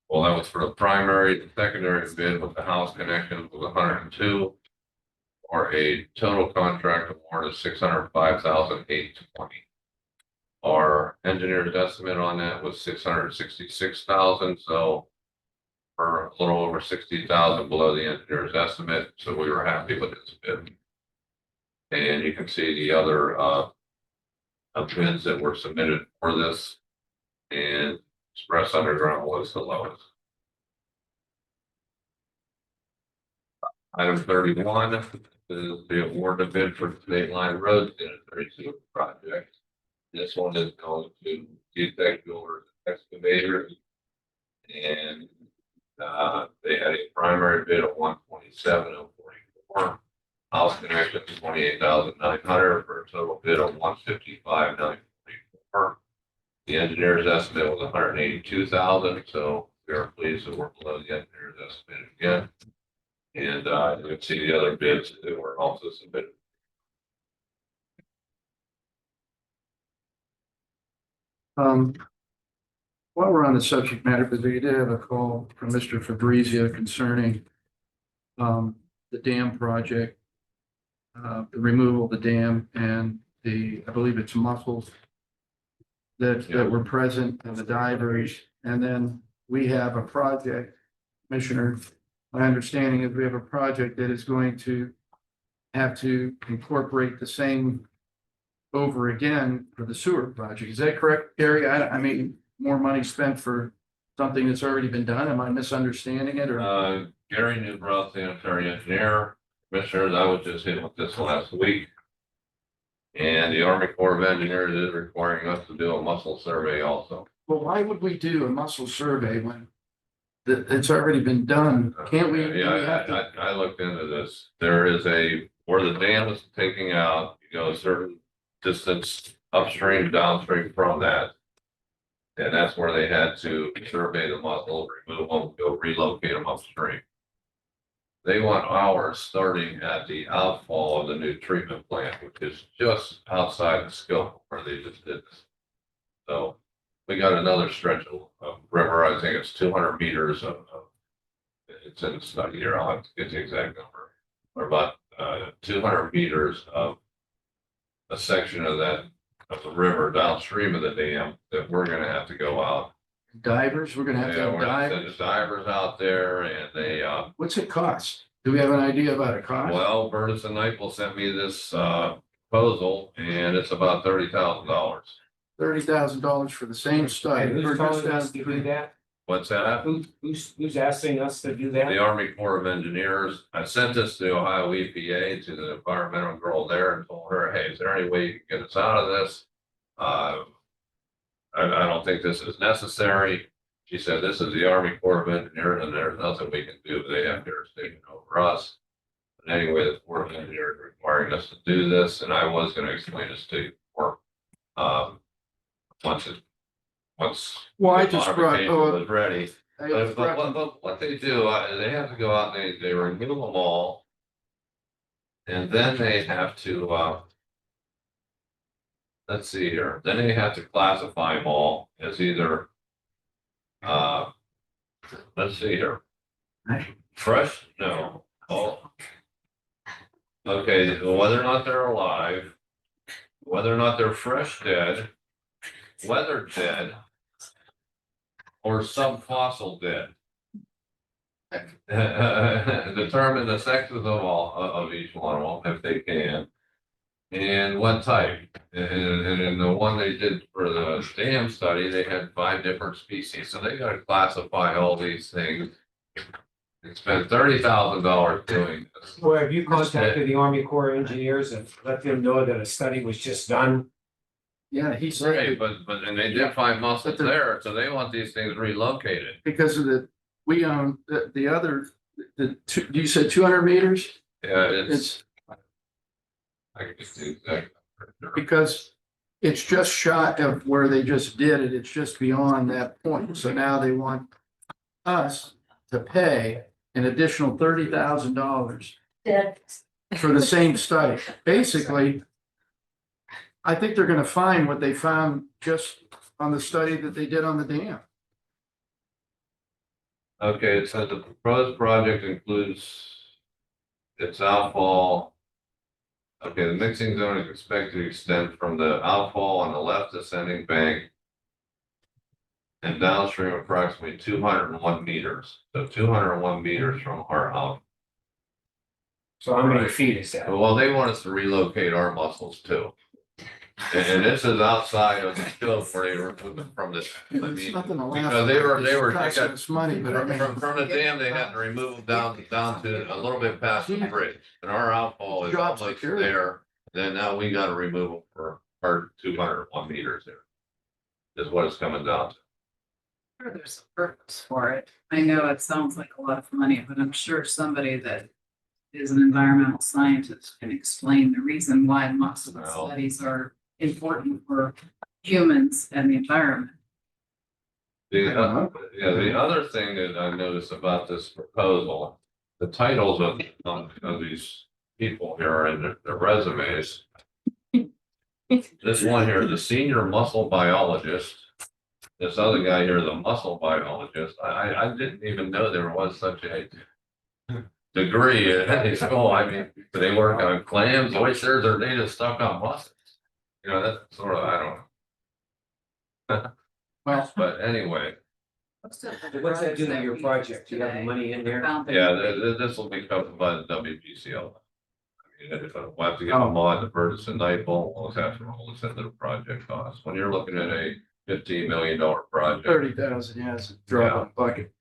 well, that was for the primary. The secondary bid with the house connection was 102, or a total contract award of $605,820. Our engineer's estimate on that was $666,000, so we're a little over $60,000 below the engineer's estimate, so we were happy with this bid. And you can see the other bids that were submitted for this, and Express Underground was the lowest. Item 31 is the award of bid for State Line Road Sanitary Sewer Project. This one is going to Detect Builders Excavators, and they had a primary bid of $127,044. House connection $28,900 for a total bid of $155,944. The engineer's estimate was $182,000, so we are pleased that we're below the engineer's estimate again. And you can see the other bids that were also submitted. While we're on the subject matter, because we did have a call from Mr. Fabrizio concerning the dam project, the removal of the dam and I believe it's mussels that were present and the divers. And then we have a project, Commissioner, my understanding is we have a project that is going to have to incorporate the same over again for the sewer project. Is that correct, Gary? I mean, more money spent for something that's already been done. Am I misunderstanding it, or? Gary Newbrow, sanitary engineer. Commissioners, I was just hit with this last week. And the Army Corps of Engineers is requiring us to do a mussel survey also. Well, why would we do a mussel survey when it's already been done? Can't we? Yeah, I looked into this. There is where the dam is taking out, you go a certain distance upstream, downstream from that. And that's where they had to survey the mussels, remove them, go relocate them upstream. They want ours starting at the outfall of the new treatment plant, which is just outside the scope where they just did this. So we got another stretch of river. I think it's 200 meters of it's in the study here. I'll have to get the exact number. Or about 200 meters of a section of the river downstream of the dam that we're going to have to go out. Divers, we're gonna have to have We're gonna divers. send the divers out there, and they What's it cost? Do we have an idea about a cost? well, Burtis and Naples sent me this proposal, and it's about $30,000. $30,000 for the same study. And Or who's just telling us to do downstream. that? What's that? Who's asking us to do that? The Army Corps of Engineers. I sent this to Ohio EPA, to the environmental girl there, and told her, hey, is there any way you can get us out of this? I don't think this is necessary. She said, this is the Army Corps of Engineers, and there's nothing we can do. They have jurisdiction over us. But anyway, the Corps of Engineers requiring us to do this, and I was going to explain this to you before. Once Well, I the just brought, modification was ready. I But brought- what they do, they have to go out and they remove them all. And then they have to, let's see here, then they have to classify them all as either, let's see here. Fresh, no, oh. Okay, whether or not they're alive, whether or not they're fresh dead, weather dead or subfossil dead. Determine the sexes of all, of each one of them if they can. And what type? And in the one they did for the dam study, they had 5 different species, so they gotta classify all these things. They spent $30,000 doing this. Well, have you contacted the Army Corps of Engineers and let them know that a study was just done? Yeah, he said Right, it but and they did find mussels there, so they want these things relocated. because of we own the other, you said 200 meters? Yeah, it's, It's I can just do that. because it's just shot of where they just did it. It's just beyond that point. So now they want us to pay an additional $30,000 Dead. for the same study. Basically, I think they're gonna find what they found just on the study that they did on the dam. Okay, it says the proposed project includes its outfall. Okay, the mixing zone is expected to extend from the outfall on the left ascending bank and downstream approximately 201 meters. So 201 meters from our out. So how many Right. feet is that? Well, they want us to relocate our mussels too. And this is outside of the scope where they removed them from this. I There's mean, nothing to laugh because about. they got. Costing us money, but I mean. From the dam, they had to remove them down to a little bit past the bridge, and our outfall is Job almost security. there. Then now we gotta remove them for our 201 meters there. Is what it's coming down to. Sure, there's a purpose for it. I know it sounds like a lot of money, but I'm sure somebody that is an environmental scientist can explain the reason why mussel Well. studies are important for humans and the environment. The other thing that I noticed about this proposal, the titles of these people here are in their resumes. This one here, the senior mussel biologist. This other guy here, the mussel biologist. I didn't even know there was such a degree at any school. I mean, they work on clams, oysters, or they just stuck on mussels. You know, that's sort of, I don't know. Well, But anyway, What's that do to your project? Do you have the money in there? yeah, this will be covered by the WPCL. I mean, we'll have to get them on the Burgess Nightfall, we'll have to roll this into the project cost. When you're looking at a $15 million project. 30,000, yeah, it's a drop in the bucket.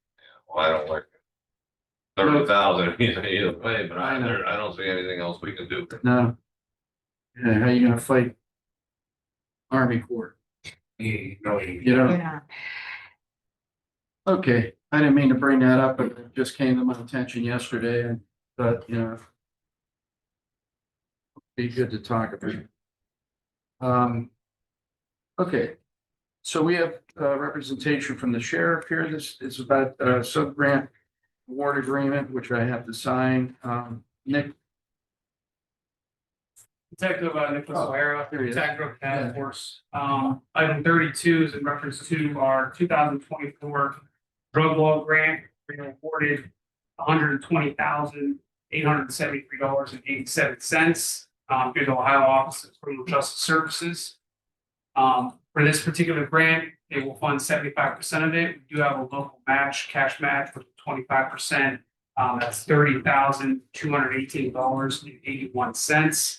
Well, I don't like 30,000 either way, but I know. I don't see anything else we can do. No. Yeah, how you gonna fight Army Corps? You know, Yeah. okay, I didn't mean to bring that up, but it just came to my attention yesterday and thought, you know. Be good to talk about. Okay. So we have representation from the sheriff here. This is about sub-grant award agreement, which I have to sign. Nick. Detective Nicholas Oh, O'Hara, there he is. Tactical Task Force. Item 32 is in reference to our 2024 drug law grant. We were awarded $120,873.87 through the Ohio Office of Criminal Justice Services. For this particular grant, it will fund 75% of it. We do have a local match, cash match for 25%. That's $30,218.81.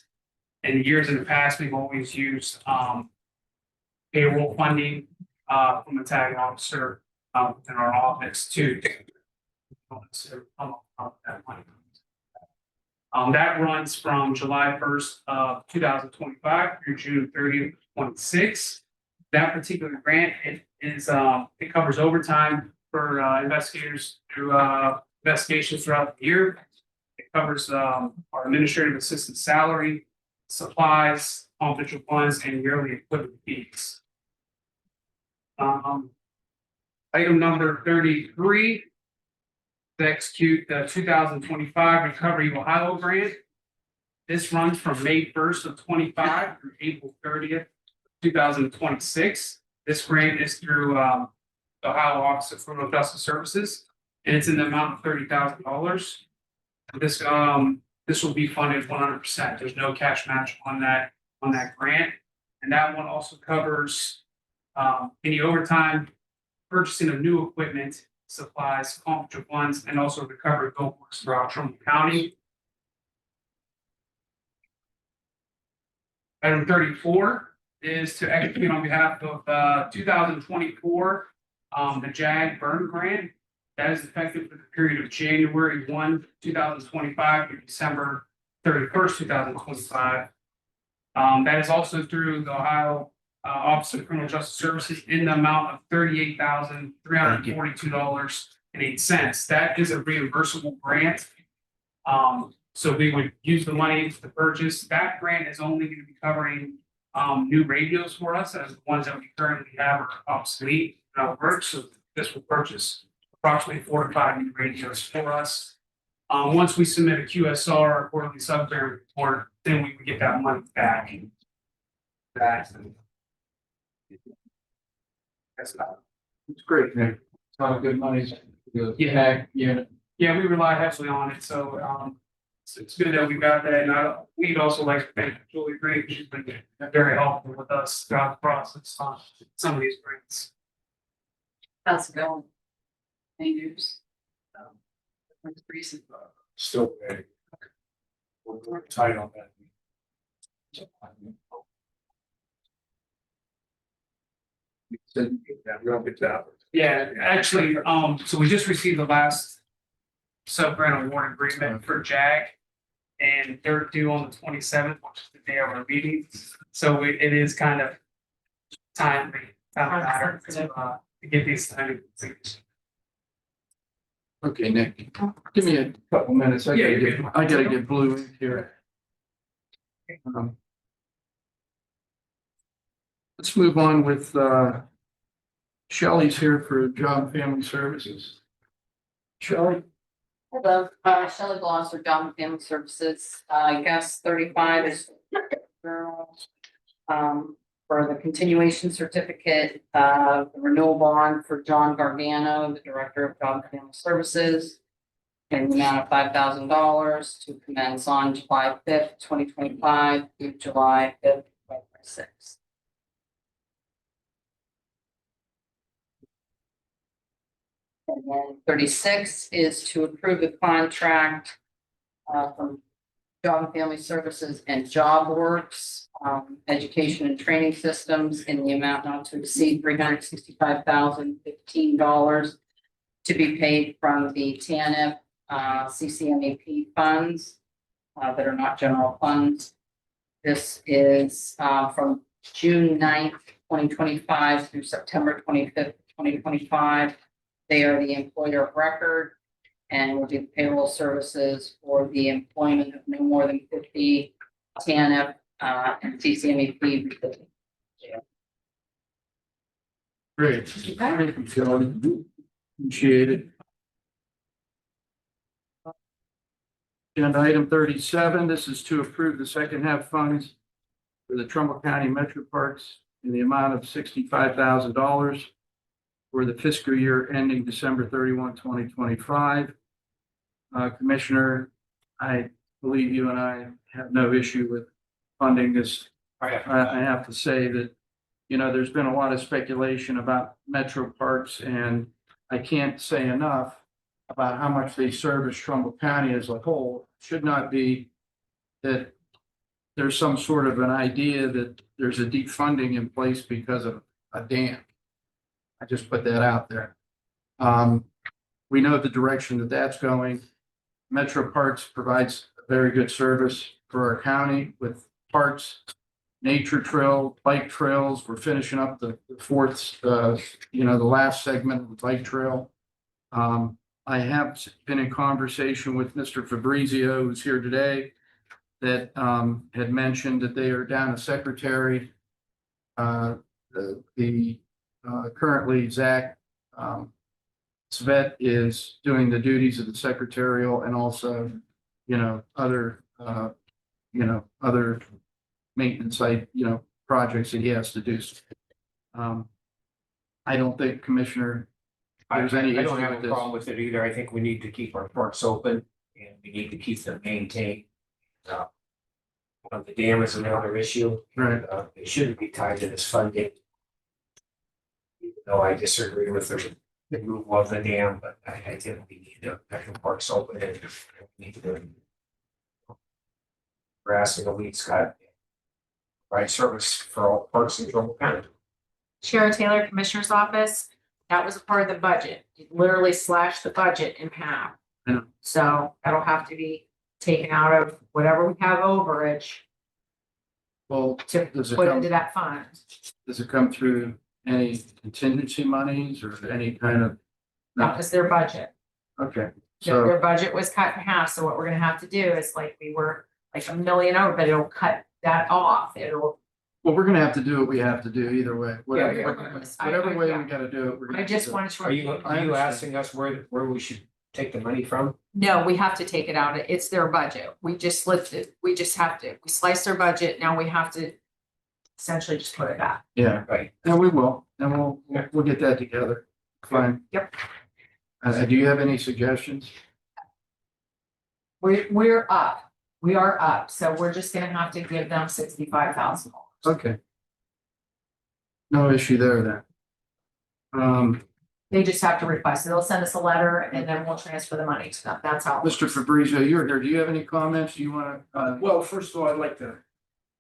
In the years in the past, we've always used payroll funding from a tag officer in our office to that money. That runs from July 1st of 2025 through June 30th, 26. That particular grant, it covers overtime for investigators through investigations throughout the year. It covers our administrative assistant salary, supplies, confidential funds, and yearly equipment fees. Item number 33, to execute the 2025 Recovery Ohio Grant. This runs from May 1st of 25 through April 30th, 2026. This grant is through the Ohio Office of Criminal Justice Services, and it's in the amount of $30,000. This will be funded 100%. There's no cash match on that grant. And that one also covers any overtime, purchasing of new equipment, supplies, conflict of funds, and also recovery of billboards throughout Trumbull County. Item 34 is to execute on behalf of 2024, the JAG burn grant. That is effective for the period of January 1, 2025 to December 31st, 2025. That is also through the Ohio Office of Criminal Justice Services in the amount of $38,342.08. That is a reimbursable grant. So we would use the money to purchase. That grant is only going to be covering new radios for us, as the ones that we currently have are obsolete and out of work. So this will purchase approximately 4 to 5 new radios for us. Once we submit a QSR, quarterly sub-grant report, then we would get that money back. That's not. It's great, man. It's not good money. Yeah. Yeah. Yeah, we rely heavily on it, so it's good that we got that, and we'd also like to thank Julie Green, she's been very helpful with us throughout the process on some of these grants. How's it going? Years. Recent. Still pay. We're tight on that. Yeah, we don't get that. Yeah, actually, so we just received the last sub-grant award agreement for JAG. And they're due on the 27th, which is the day of our meeting, so it is kind of timely, matter to get these things. Okay, Nick, give me a couple minutes. I gotta get blue in here. Let's move on with Shelley's here for Job and Family Services. Shelley? Hello, Shelley Glosser, Job and Family Services. I guess 35 is for the continuation certificate, the renewal bond for John Gargano, the Director of Job and Family Services, in the amount of $5,000 to commence on July 5th, 2025 through July 5th, 2026. And then 36 is to approve the contract from Job and Family Services and JobWorks, Education and Training Systems in the amount not to exceed $365,015 to be paid from the TANF CCMAP funds that are not general funds. This is from June 9th, 2025 through September 25th, 2025. They are the employer of record and will do payroll services for the employment of no more than 50 TANF and CCMAP. Great. Thank you, Shelley. Appreciate it. Agenda item 37, this is to approve the second half funds for the Trumbull County Metro Parks in the amount of $65,000 for the fiscal year ending December 31, 2025. Commissioner, I believe you and I have no issue with funding this. I have to say that, you know, there's been a lot of speculation about Metro Parks, and I can't say enough about how much they service Trumbull County as a whole. It should not be that there's some sort of an idea that there's a defunding in place because of a dam. I just put that out there. We know the direction that that's going. Metro Parks provides a very good service for our county with parks, nature trail, bike trails. We're finishing up the fourth, the last segment of the bike trail. I have been in conversation with Mr. Fabrizio, who's here today, that had mentioned that they are down a secretary. Currently Zach Svet is doing the duties of the secretarial and also, other maintenance site, projects that he has to do. I don't think, Commissioner, there's any I issue don't have with a this. problem with it either. I think we need to keep our parks open and we need to keep them maintained. The dam is another issue. Right. It shouldn't be tied to this funding. though I disagree with the move of the dam, but I think we need to have the parks open and we need to. Grass and the weeds cut. Right service for all parks in Trumbull County. Sheriff Taylor, Commissioner's Office, that was a part of the budget. You literally slashed the budget in half. Yeah. So that'll have to be taken out of whatever we have overage Well, to does it put come, into that fund. does it come through any contingency monies or any kind of? That was their budget. Okay, Their so, budget was cut in half, so what we're gonna have to do is like, we were like $1 million over, but it'll cut that off. It'll, well, we're gonna have to do what we have to do either way. Yeah, Whatever way we gotta do it. we're gonna I just do it. wanted to. Are you understand. asking us where we should take the money from? No, we have to take it out. It's their budget. We just lifted, we just have to, we sliced their budget. Now we have to essentially just put it back. Yeah, Right. and we will, and we'll get that together. Fine. Yep. Do you have any suggestions? We're up. We are up. So we're just gonna have to give them $65,000. Okay. No issue there then. They just have to request it. They'll send us a letter and then we'll transfer the money to them. That's how. Mr. Fabrizio, you're here. Do you have any comments? Do you want to? Well, first of all, I'd like to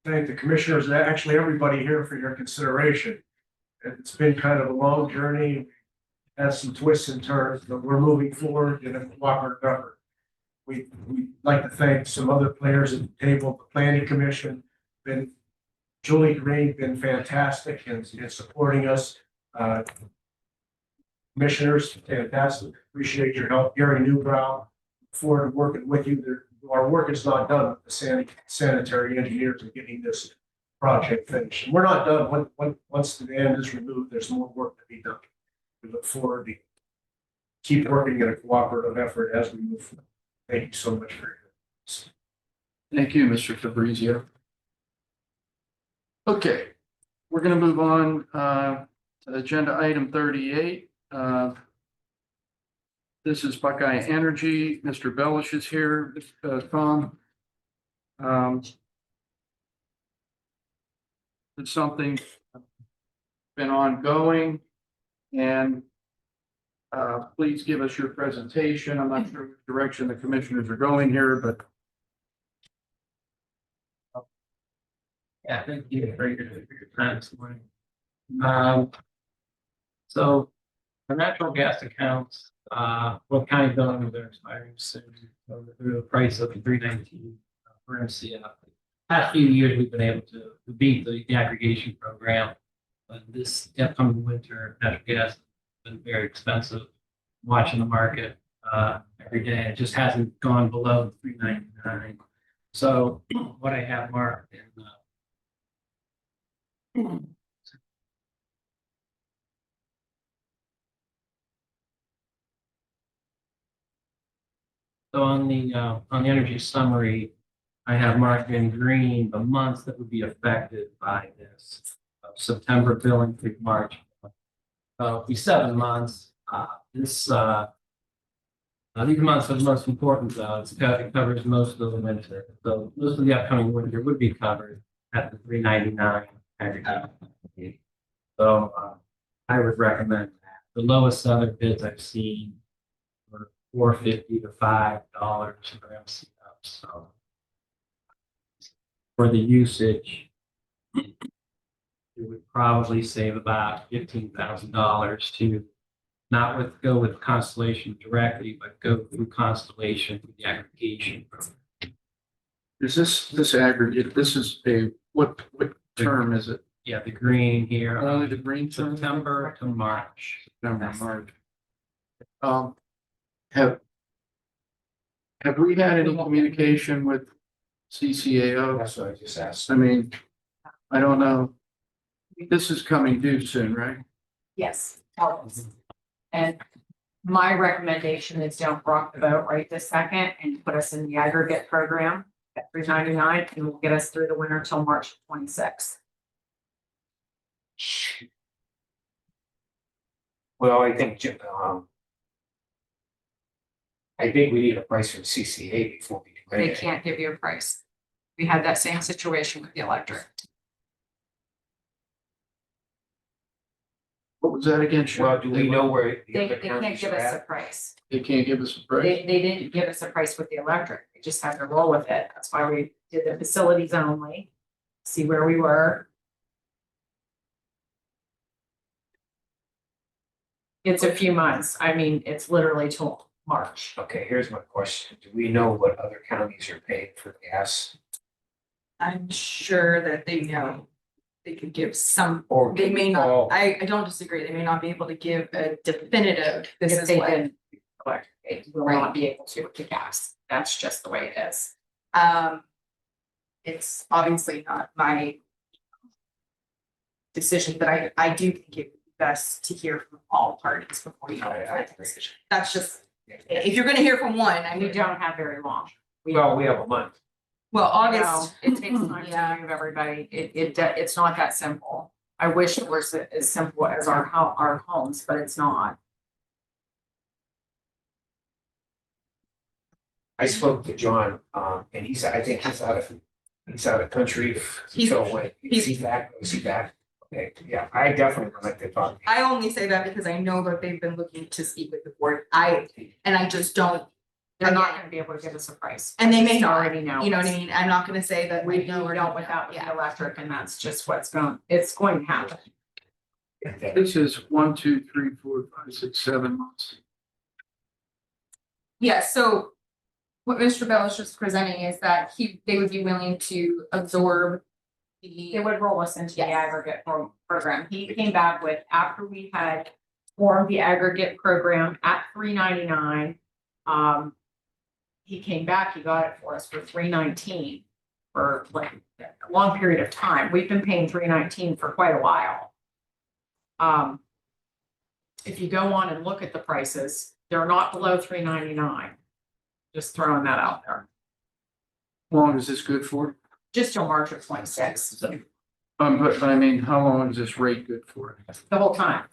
thank the commissioners and actually everybody here for your consideration. It's been kind of a long journey, has some twists and turns, but we're moving forward in a cooperative effort. We'd like to thank some other players at the table, the planning commission, Julie Green, been fantastic in supporting us. Commissioners, fantastic, appreciate your help. Gary Newbrow, look forward to working with you. Our work is not done with the sanitary engineers and getting this project finished. And we're not done. Once the dam is removed, there's more work to be done. We look forward to keep working in a cooperative effort as we move forward. Thank you so much for your help. Thank you, Mr. Fabrizio. Okay, we're gonna move on to agenda item 38. This is Buckeye Energy. Mr. Bellish is here, Tom. It's something been ongoing and please give us your presentation. I'm not sure which direction the commissioners are going here, but Yeah, thank you for your time this morning. So the natural gas accounts, what county billing they're expiring soon, so through the price of $3.19 per MCF. Past few years, we've been able to beat the aggregation program, but this upcoming winter, natural gas has been very expensive. Watching the market every day, it just hasn't gone below $3.99. So what I have marked in So on the energy summary, I have marked in green the months that would be affected by this. September billing through March. It'll be 7 months. These months are the most important though. It covers most of the winter. So most of the upcoming winter would be covered at the $3.99 aggregate. So I would recommend that. The lowest other bids I've seen were $4.50 to $5 per MCF. So for the usage, it would probably save about $15,000 to not go with Constellation directly, but go through Constellation through the aggregation program. is this aggregate, this is what term is it? Yeah, the green here. Only the green term? September to March. September, March. Have we had any communication with CCAO? That's what I just asked. I mean, I don't know. This is coming due soon, right? Yes, always. And my recommendation is don't rock the boat right this second and put us in the aggregate program at $3.99 and will get us through the winter till March 26th. Well, I think we need a price from CCA before we do They anything. can't give you a price. We had that same situation with the electric. What was that again? Sharon? Well, do we know where the They other can't counties give are us a at? price. They can't give us a price? They didn't give us a price with the electric. They just had to roll with it. That's why we did the facilities only. See where we were. It's a few months. I mean, it's literally till March. Okay, here's my question. Do we know what other counties are paying for gas? I'm sure that they know. They could give some, Or they may call- not, I don't disagree, they may not be able to give a definitive, this If is they what. didn't electric, they will Right. not be able to with the gas. That's just the way it is. It's obviously not my decision, but I do think it would be best to hear from all parties before you I make a agree. decision. That's just, if you're gonna hear from one, I We mean, don't have very long. Well, we have a month. well, No, August. it takes time Yeah. to move everybody. It's not that simple. I wish it was as simple as our homes, but it's not. I spoke to John, and I think he's out of country. So when, is he back? Is he back? Okay, yeah, I definitely would like to talk. I only say that because I know that they've been looking to speak with the board. I just don't, They're not gonna be able to give us a price. and they I may just not, already know. you know what I mean? I'm not gonna say that. We I know or dealt don't with know. that with Yeah. the electric, and that's just it's going to happen. This is 1, 2, 3, 4, 5, 6, 7 months. Yeah, so what Mr. Bell is just presenting is that they would be willing to absorb the. It would roll us into the Yes. aggregate program. He came back with, after we had formed the aggregate program at $3.99. He came back, he got it for us for $3.19 for like a long period of time. We've been paying $3.19 for quite a while. If you go on and look at the prices, they're not below $3.99. Just throwing that out there, How long is this good for? just till March of 26, But I mean, how long is this rate good for? the whole time.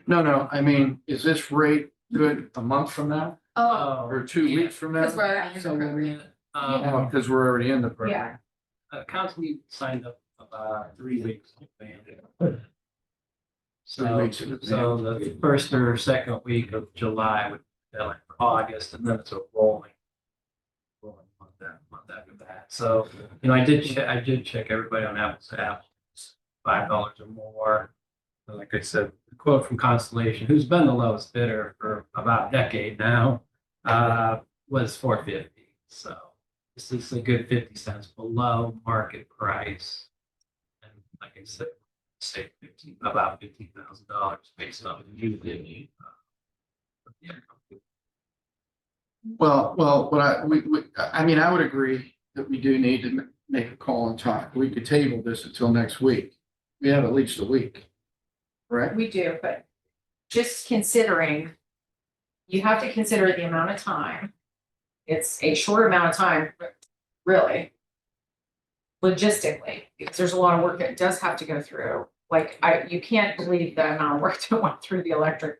No, I mean, is this rate good a month from now Oh, or 2 weeks from now? because we're already in the program. Oh, because we're already in the program. Council signed up about 3 weeks. in advance. 3 weeks in So the first or second week of July would be like August, and then it's a rolling month after that. So, I did check everybody on Apple's to Apples, $5 or more. And like I said, the quote from Constellation, who's been the lowest bidder for about a decade now, was $4.50. So this is a good 50 cents below market price. And like I said, say about $15,000 based on the new bid. Well, I mean, I would agree that we do need to make a call and talk. We could table this until next week. We have at least a week. Correct? We do, but just considering, you have to consider the amount of time. It's a short amount of time, really. Logistically, because there's a lot of work that does have to go through. Like, you can't believe the amount of work that went through the electric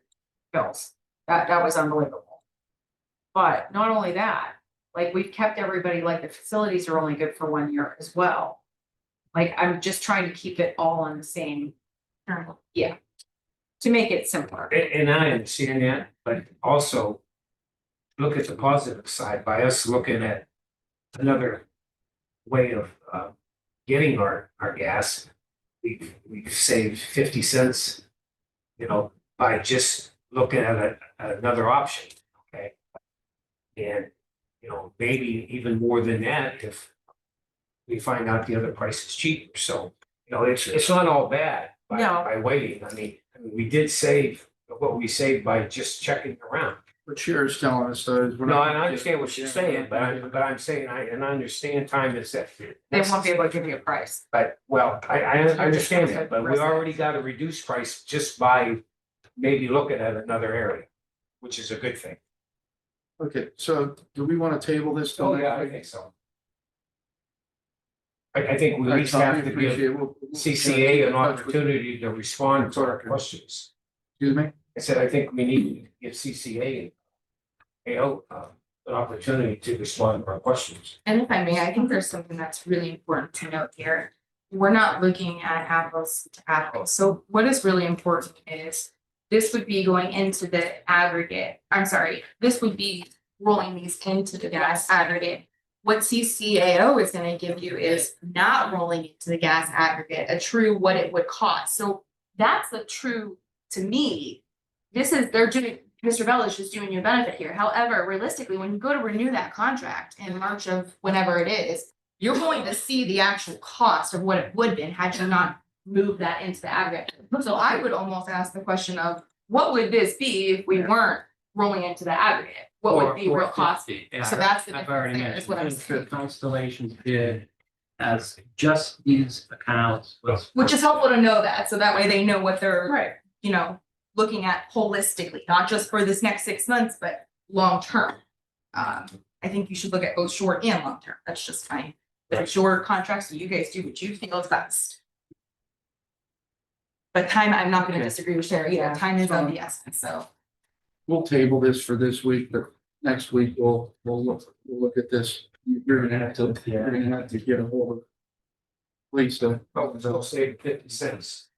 bills. That was unbelievable. But not only that, like, we've kept everybody, like, the facilities are only good for 1 year as well. Like, I'm just trying to keep it all on the same. Yeah. To make it simpler. And I understand that, but also look at the positive side by us looking at another way of getting our gas. We've saved 50 cents, by just looking at another option, okay? And, maybe even more than that if we find out the other price is cheaper. So, it's not all bad by waiting. I mean, we did save what we saved by just checking around. What Cher's telling us though is. No, I understand what she's saying, but I'm saying, I understand time is that. They won't be able to give you a price. But, well, I understand that, but we already got a reduced price just by maybe looking at another area, which is a good thing. Okay, so do we want to table this? till Oh, next yeah, I week? think so. I think we All at right, least Tom, have we to appreciate give it. We'll- CCA an opportunity to respond to our questions. Excuse me? I said, I think we need to give CCA, an opportunity to respond to our questions. And if I may, I think there's something that's really important to note here. we're not looking at apples to apples. So what is really important is this would be going into the aggregate. I'm sorry, this would be rolling these into the gas aggregate. What CCAO is gonna give you is not rolling into the gas aggregate, a true what it would cost. So that's the true, to me, this is, they're doing, Mr. Bell is just doing you a benefit here. However, realistically, when you go to renew that contract in March of whenever it is, you're going to see the actual cost of what it would have been had you not moved that into the aggregate. So I would almost ask the question of, what would this be if we weren't rolling into the aggregate? What would be real cost? So that's the I've already difference there, is what I'm mentioned, saying. Constellation's bid as just these accounts was. Which is helpful to know that, so that way they know what they're, Right. you know, looking at holistically, not just for this next 6 months, but long term. I think you should look at both short and long term, that's just fine. But it's your contract, so you guys do what you feel is best. But time, I'm not gonna Okay. disagree with Sherry, yeah, time is of the essence, so. We'll table this for this week, but next week we'll look at this. You're gonna have to get a hold of Lisa. Oh, so say 50 cents.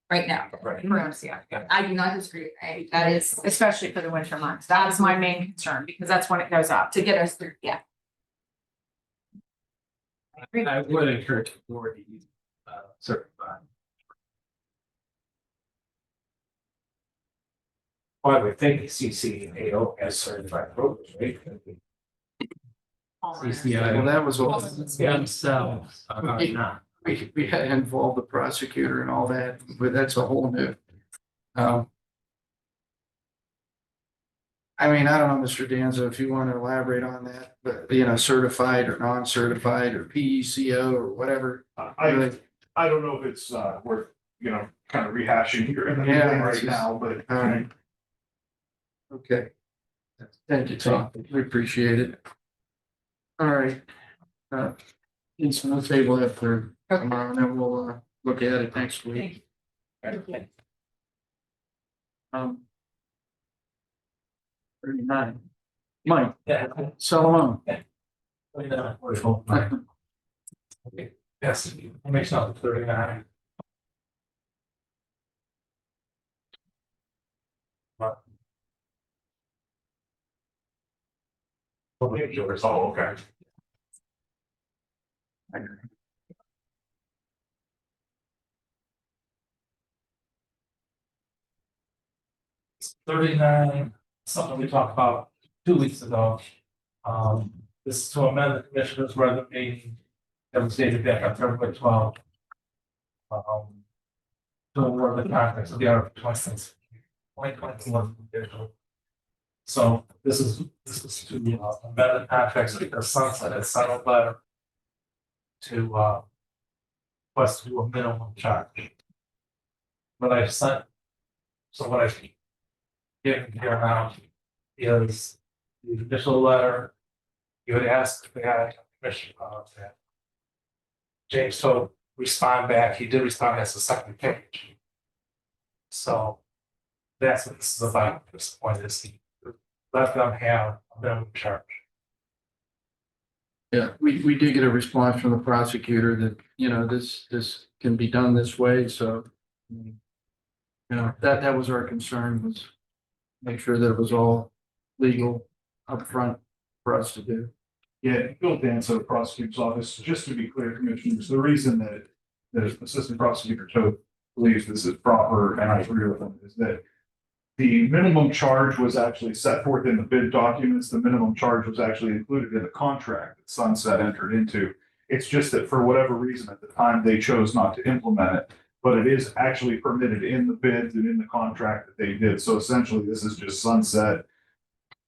Right now, Right. for MCI, I do not disagree, that is Especially for the winter months. That is my main concern because that's when it goes up. to get us through, yeah. I would encourage the board to use certified. Well, I would think the CCAO has certified brokers, right? CCI. Well, that was all. Themselves are not. We had to involve the prosecutor and all that, but that's a whole new. I mean, I don't know, Mr. Danza, if you want to elaborate on that, but you know, certified or non-certified or PECO or whatever. I don't know if it's worth, kind of rehashing here in the Yeah, meeting it's right just- now, but. All right. Okay. Thank you, Tom. We appreciate it. All right. It's on the table after tomorrow, and then we'll look at it next week. Okay. 39. Mike, Solomon. Yes, it makes up 39. Oh, okay. $39, something we talked about 2 weeks ago. This is to amend the commissioner's regular meeting that was dated back on February 12th. To award the contracts of the Article 2021. So this is to amend the contracts with the sunset and settled letter. To request to do a minimum charge. But I've sent, so what I've given here now is the initial letter. You had asked if we had a commission on that. James told respond back, he did respond as the second page. So that's what this is about at this point, is to let them have a minimum charge. Yeah, we did get a response from the prosecutor that, you know, this can be done this way, so. You know, that was our concern, was make sure that it was all legal upfront for us to do. Yeah, Bill Danzo, the prosecutor's office, just to be clear, commissioners, the reason that the assistant prosecutor Toth believes this is proper, and I agree with him, is that the minimum charge was actually set forth in the bid documents. The minimum charge was actually included in the contract that Sunset entered into. It's just that for whatever reason, at the time, they chose not to implement it, but it is actually permitted in the bids and in the contract that they did. So essentially, this is just Sunset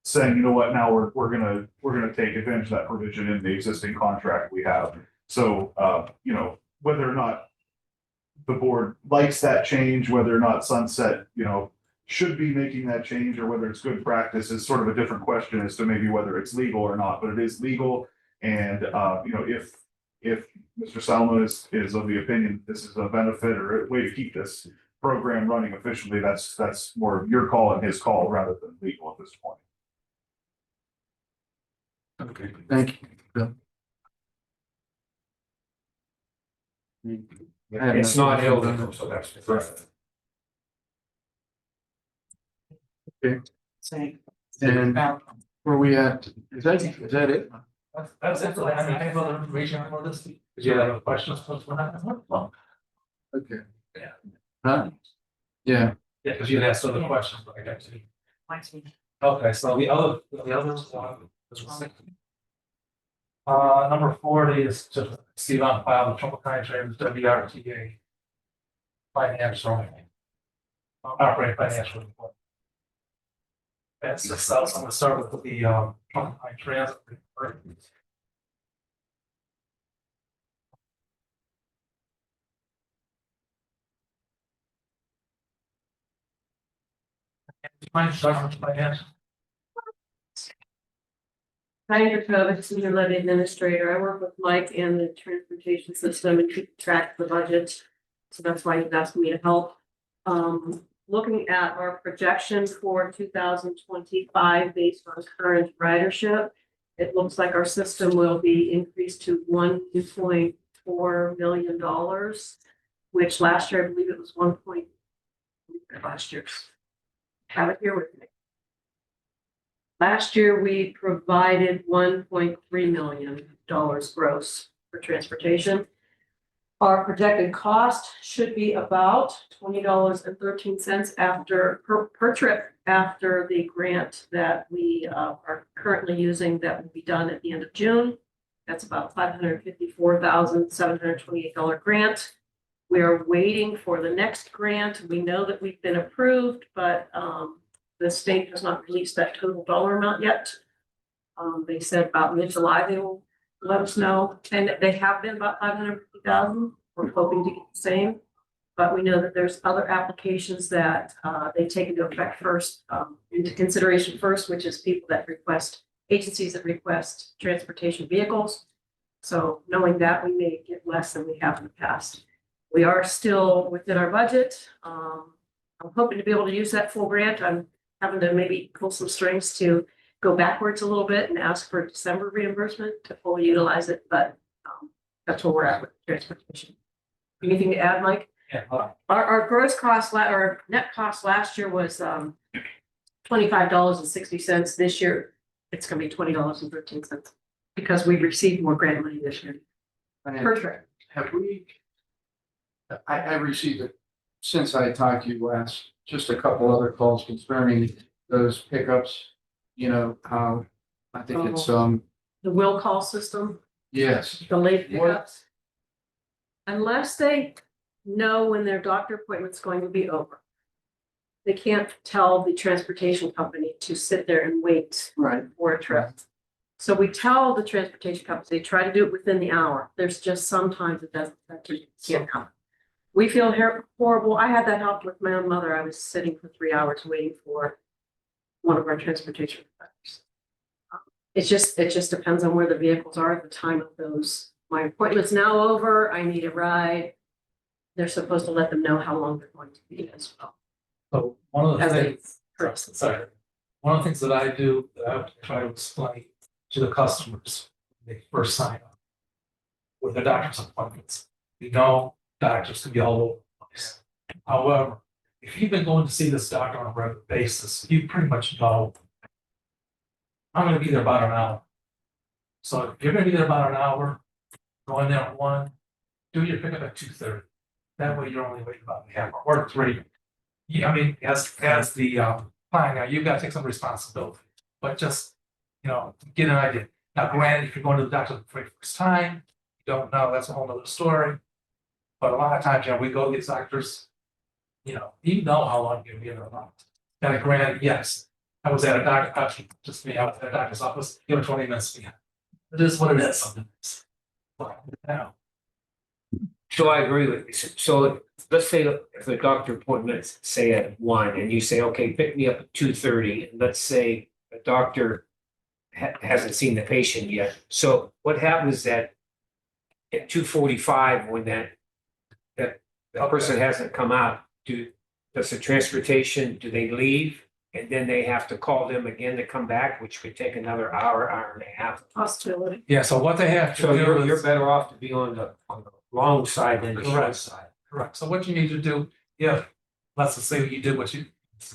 saying, you know what, now we're gonna take advantage of that provision in the existing contract we have. So, whether or not the board likes that change, whether or not Sunset, should be making that change, or whether it's good practice is sort of a different question as to maybe whether it's legal or not, but it is legal. And, if Mr. Salmo is of the opinion this is a benefit or a way to keep this program running efficiently, that's more of your call and his call rather than legal at this point. Okay, thank you, Bill. It's not illegal, so that's different. And where we at? Is that it? That's it. I mean, I have other information for this. Do you have questions? Okay. Yeah. Huh? Yeah. Yeah, because you'd asked other questions, but I got to. Next week. Okay, so the other one. Number 40 is just see on file the Trumbull County Trans WRTA. Financial. Operating financial report. That's just, I'm gonna start with the Trumbull County Transit report. Mind starting with financial? Hi, Dakota, Senior Levy Administrator. I work with Mike and the transportation system and keep track of the budget. So that's why he's asked me to help. Looking at our projection for 2025 based on current ridership, it looks like our system will be increased to $1.4 million, which last year, I believe it was last year's. Have it here with me. Last year, we provided $1.3 million gross for transportation. Our projected cost should be about $20.13 per trip after the grant that we are currently using that will be done at the end of June. That's about $554,728 grant. We are waiting for the next grant. We know that we've been approved, but the state has not released that total dollar amount yet. They said about mid-July they will let us know, and they have been about 550,000. We're hoping to get the same, but we know that there's other applications that they take into effect first, into consideration first, which is people that request, agencies that request transportation vehicles. So knowing that, we may get less than we have in the past. We are still within our budget. I'm hoping to be able to use that full grant. I'm having to maybe pull some strings to go backwards a little bit and ask for December reimbursement to fully utilize it, but that's where we're at with transportation. Anything to add, Mike? Yeah. Our gross cost, our net cost last year was $25.60. This year, it's gonna be $20.13 because we received more grant money this year per trip. Have we? I received it since I talked to you last, just a couple other calls concerning those pickups. You know, how I think it's The will call system, yes. the late pickups. Unless they know when their doctor appointment's going to be over, they can't tell the transportation company to sit there and wait for a trip. So we tell the transportation companies, they try to do it within the hour. There's just sometimes it doesn't, that can't come. We feel horrible. I had that happen with my own mother. I was sitting for 3 hours waiting for one of our transportation providers. It just depends on where the vehicles are at the time of those. My appointment's now over. I need a ride. They're supposed to let them know how long they're going to be as well. So one of the As they- things, sorry, one of the things that I do, that I have to try to explain to the customers when they first sign up with their doctor's appointments. You know, doctors can be all over the place. However, if you've been going to see this doctor on a regular basis, you pretty much know I'm gonna be there about an hour. So if you're gonna be there about an hour, go in there at 1, do your pickup at 2:30. That way you're only waiting about a half hour or 3. Yeah, I mean, as the client, now you've got to take some responsibility, but just, you know, get an idea. Now, granted, if you're going to the doctor for the first time, you don't know, that's a whole nother story. But a lot of times, you know, we go to these doctors, you know how long you're gonna be in or not. And granted, yes, I was at a doctor, just me, I was at a doctor's office, give it 20 minutes. Yeah. It is what it is sometimes. But now, So I agree with you. So let's say if the doctor appointment's say at 1 and you say, okay, pick me up at 2:30, and let's say the doctor hasn't seen the patient yet. So what happens that at 2:45 when that person hasn't come out, does the transportation, do they leave? And then they have to call them again to come back, which could take another hour and a half. Possibility. yeah, so what they have to So do you're is, better off to be on the long side than the short Correct. side. Correct. So what you need to do, if, let's just say you did what you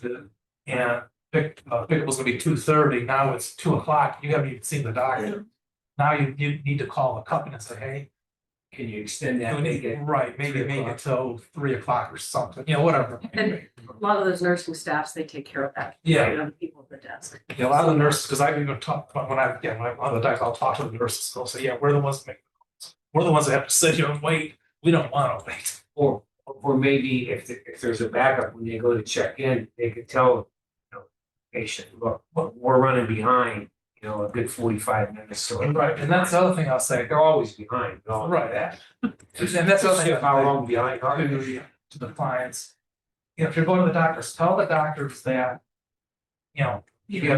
did, and pick was gonna be 2:30, now it's 2 o'clock, you haven't even seen the doctor. Now you need to call the company and say, hey, Can you extend that? Make it right, maybe 3 make o'clock. it till 3 o'clock or something, you know, whatever. And a lot of those nursing staffs, they take care of that. Yeah. You know, the people at the desk. Yeah, a lot of the nurses, because I've even talked, when I'm on the doctor, I'll talk to the nurses, they'll say, yeah, we're the ones that make the calls. We're the ones that have to sit here and wait, we don't wanna wait. Or maybe if there's a backup, when they go to check in, they could tell, patient, look, we're running behind, a good 45 minutes. So Right, and that's the other thing I'll say, they're always behind. and all of Right. that. and that's the other thing. How long behind are to they? the clients. If you're going to the doctors, tell the doctors that, you have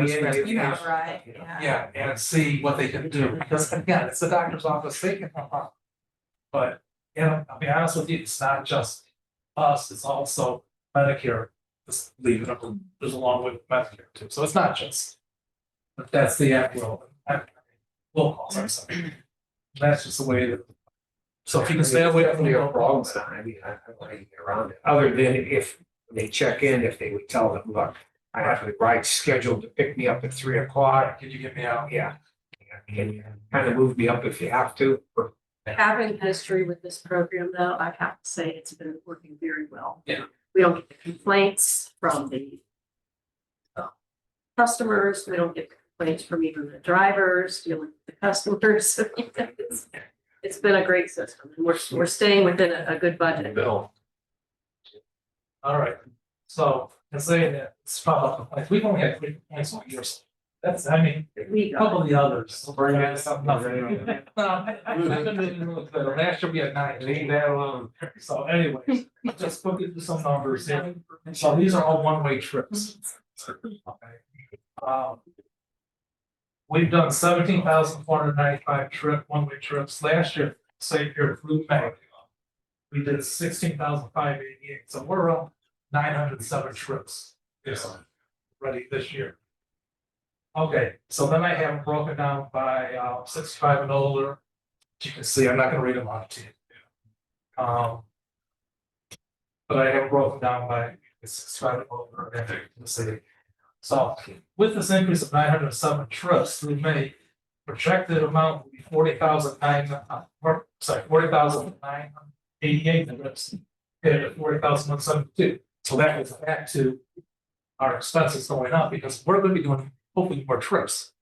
this transportation. Right, Yeah, and see what they can do, because again, it's the doctor's office, they can help out. But, I'll be honest with you, it's not just us, it's also Medicare, just leave it up, there's along with Medicare too, so it's not just. But that's the actual, will calls, I'm sorry. That's just the way that. So if you can stay away from the Definitely a problem, I mean, I don't want to get around it, other than if they check in, if they would tell them, look, I have the ride scheduled to pick me up at 3 o'clock. Can you get me out? Yeah. Can you kind of move me up if you have to? Having history with this program, though, I have to say it's been working very well. Yeah. We don't get the complaints from the customers. We don't get the complaints from even the drivers dealing with the customers. It's been a great system. And we're staying within a good budget. Bill. All right, so, and saying that, it's probably complaints, we've only had 3 complaints all year, so that's, a couple of the others. Bring that up. Nothing. I've been doing really good. Last year we had 9. Leave that alone. So anyways, just look into some numbers here. So these are all one-way trips. Okay. We've done 17,495 one-way trips. Last year, same year through May. We did 16,588. So we're up 907 trips. Ready this year. Okay, so then I have them broken down by 65 and older. As you can see, I'm not gonna read them out to you. But I have them broken down by 65 and older in the city. So with this increase of 907 trips through May, projected amount will be 40,988 trips. Compared to 40,172. So that goes back to our expenses going up because we're gonna be doing hopefully more trips.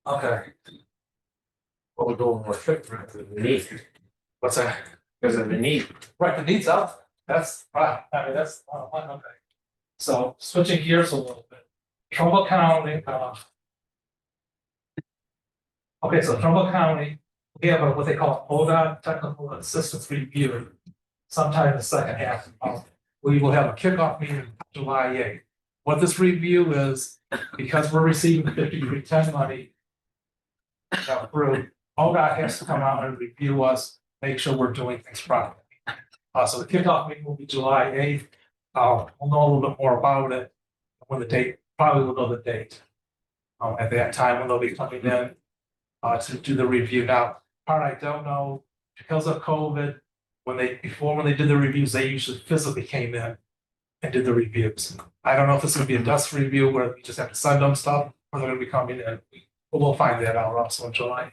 Okay. Well, we're doing more trips because of the need. What's that? Because of the need. Right, the needs up, that's right, I mean, that's one, okay. So switching gears a little bit, Trumbull County, okay, so Trumbull County, we have what they call ODOT Technical Assistance Review. Sometime in the second half of the month, we will have a kickoff meeting July 8th. What this review is, because we're receiving the 5310 money. Through, ODOT has to come out and review us, make sure we're doing things properly. So the kickoff meeting will be July 8th. We'll know a little bit more about it when the date, probably we'll know the date. At that time when they'll be coming in to do the review. Now, part I don't know, because of COVID, when they did the reviews, they usually physically came in and did the reviews. I don't know if it's gonna be a dust review where we just have to send them stuff, or they're gonna be coming in. But we'll find that out also in July.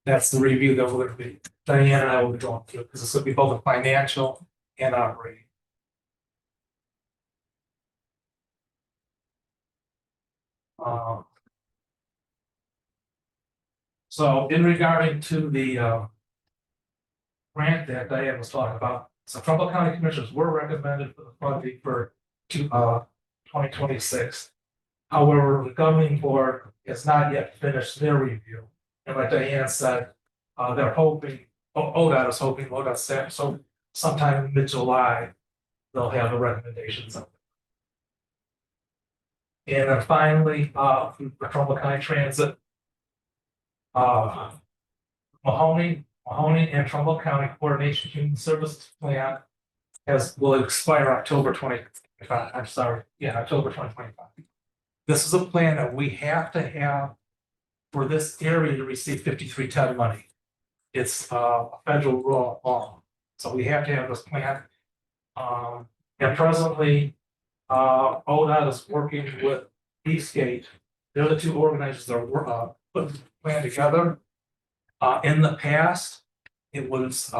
That's the review that we're gonna be, Diane and I will be going through, because it's gonna be both a financial and operating. So in regarding to the grant that Diane was talking about, so Trumbull County Commissioners were recommended for the funding for 2026. However, the governing board has not yet finished their review. And like Diane said, they're hoping, ODOT is hoping, ODOT staff, so sometime in mid-July, they'll have the recommendations. And then finally, for Trumbull County Transit, Mahoney and Trumbull County Coordination Human Services Plan will expire October 2025. I'm sorry, yeah, October 2025. This is a plan that we have to have for this area to receive 5310 money. It's a federal law, so we have to have this plan. And presently, ODOT is working with Eastgate. They're the two organizers that are putting the plan together. In the past, it was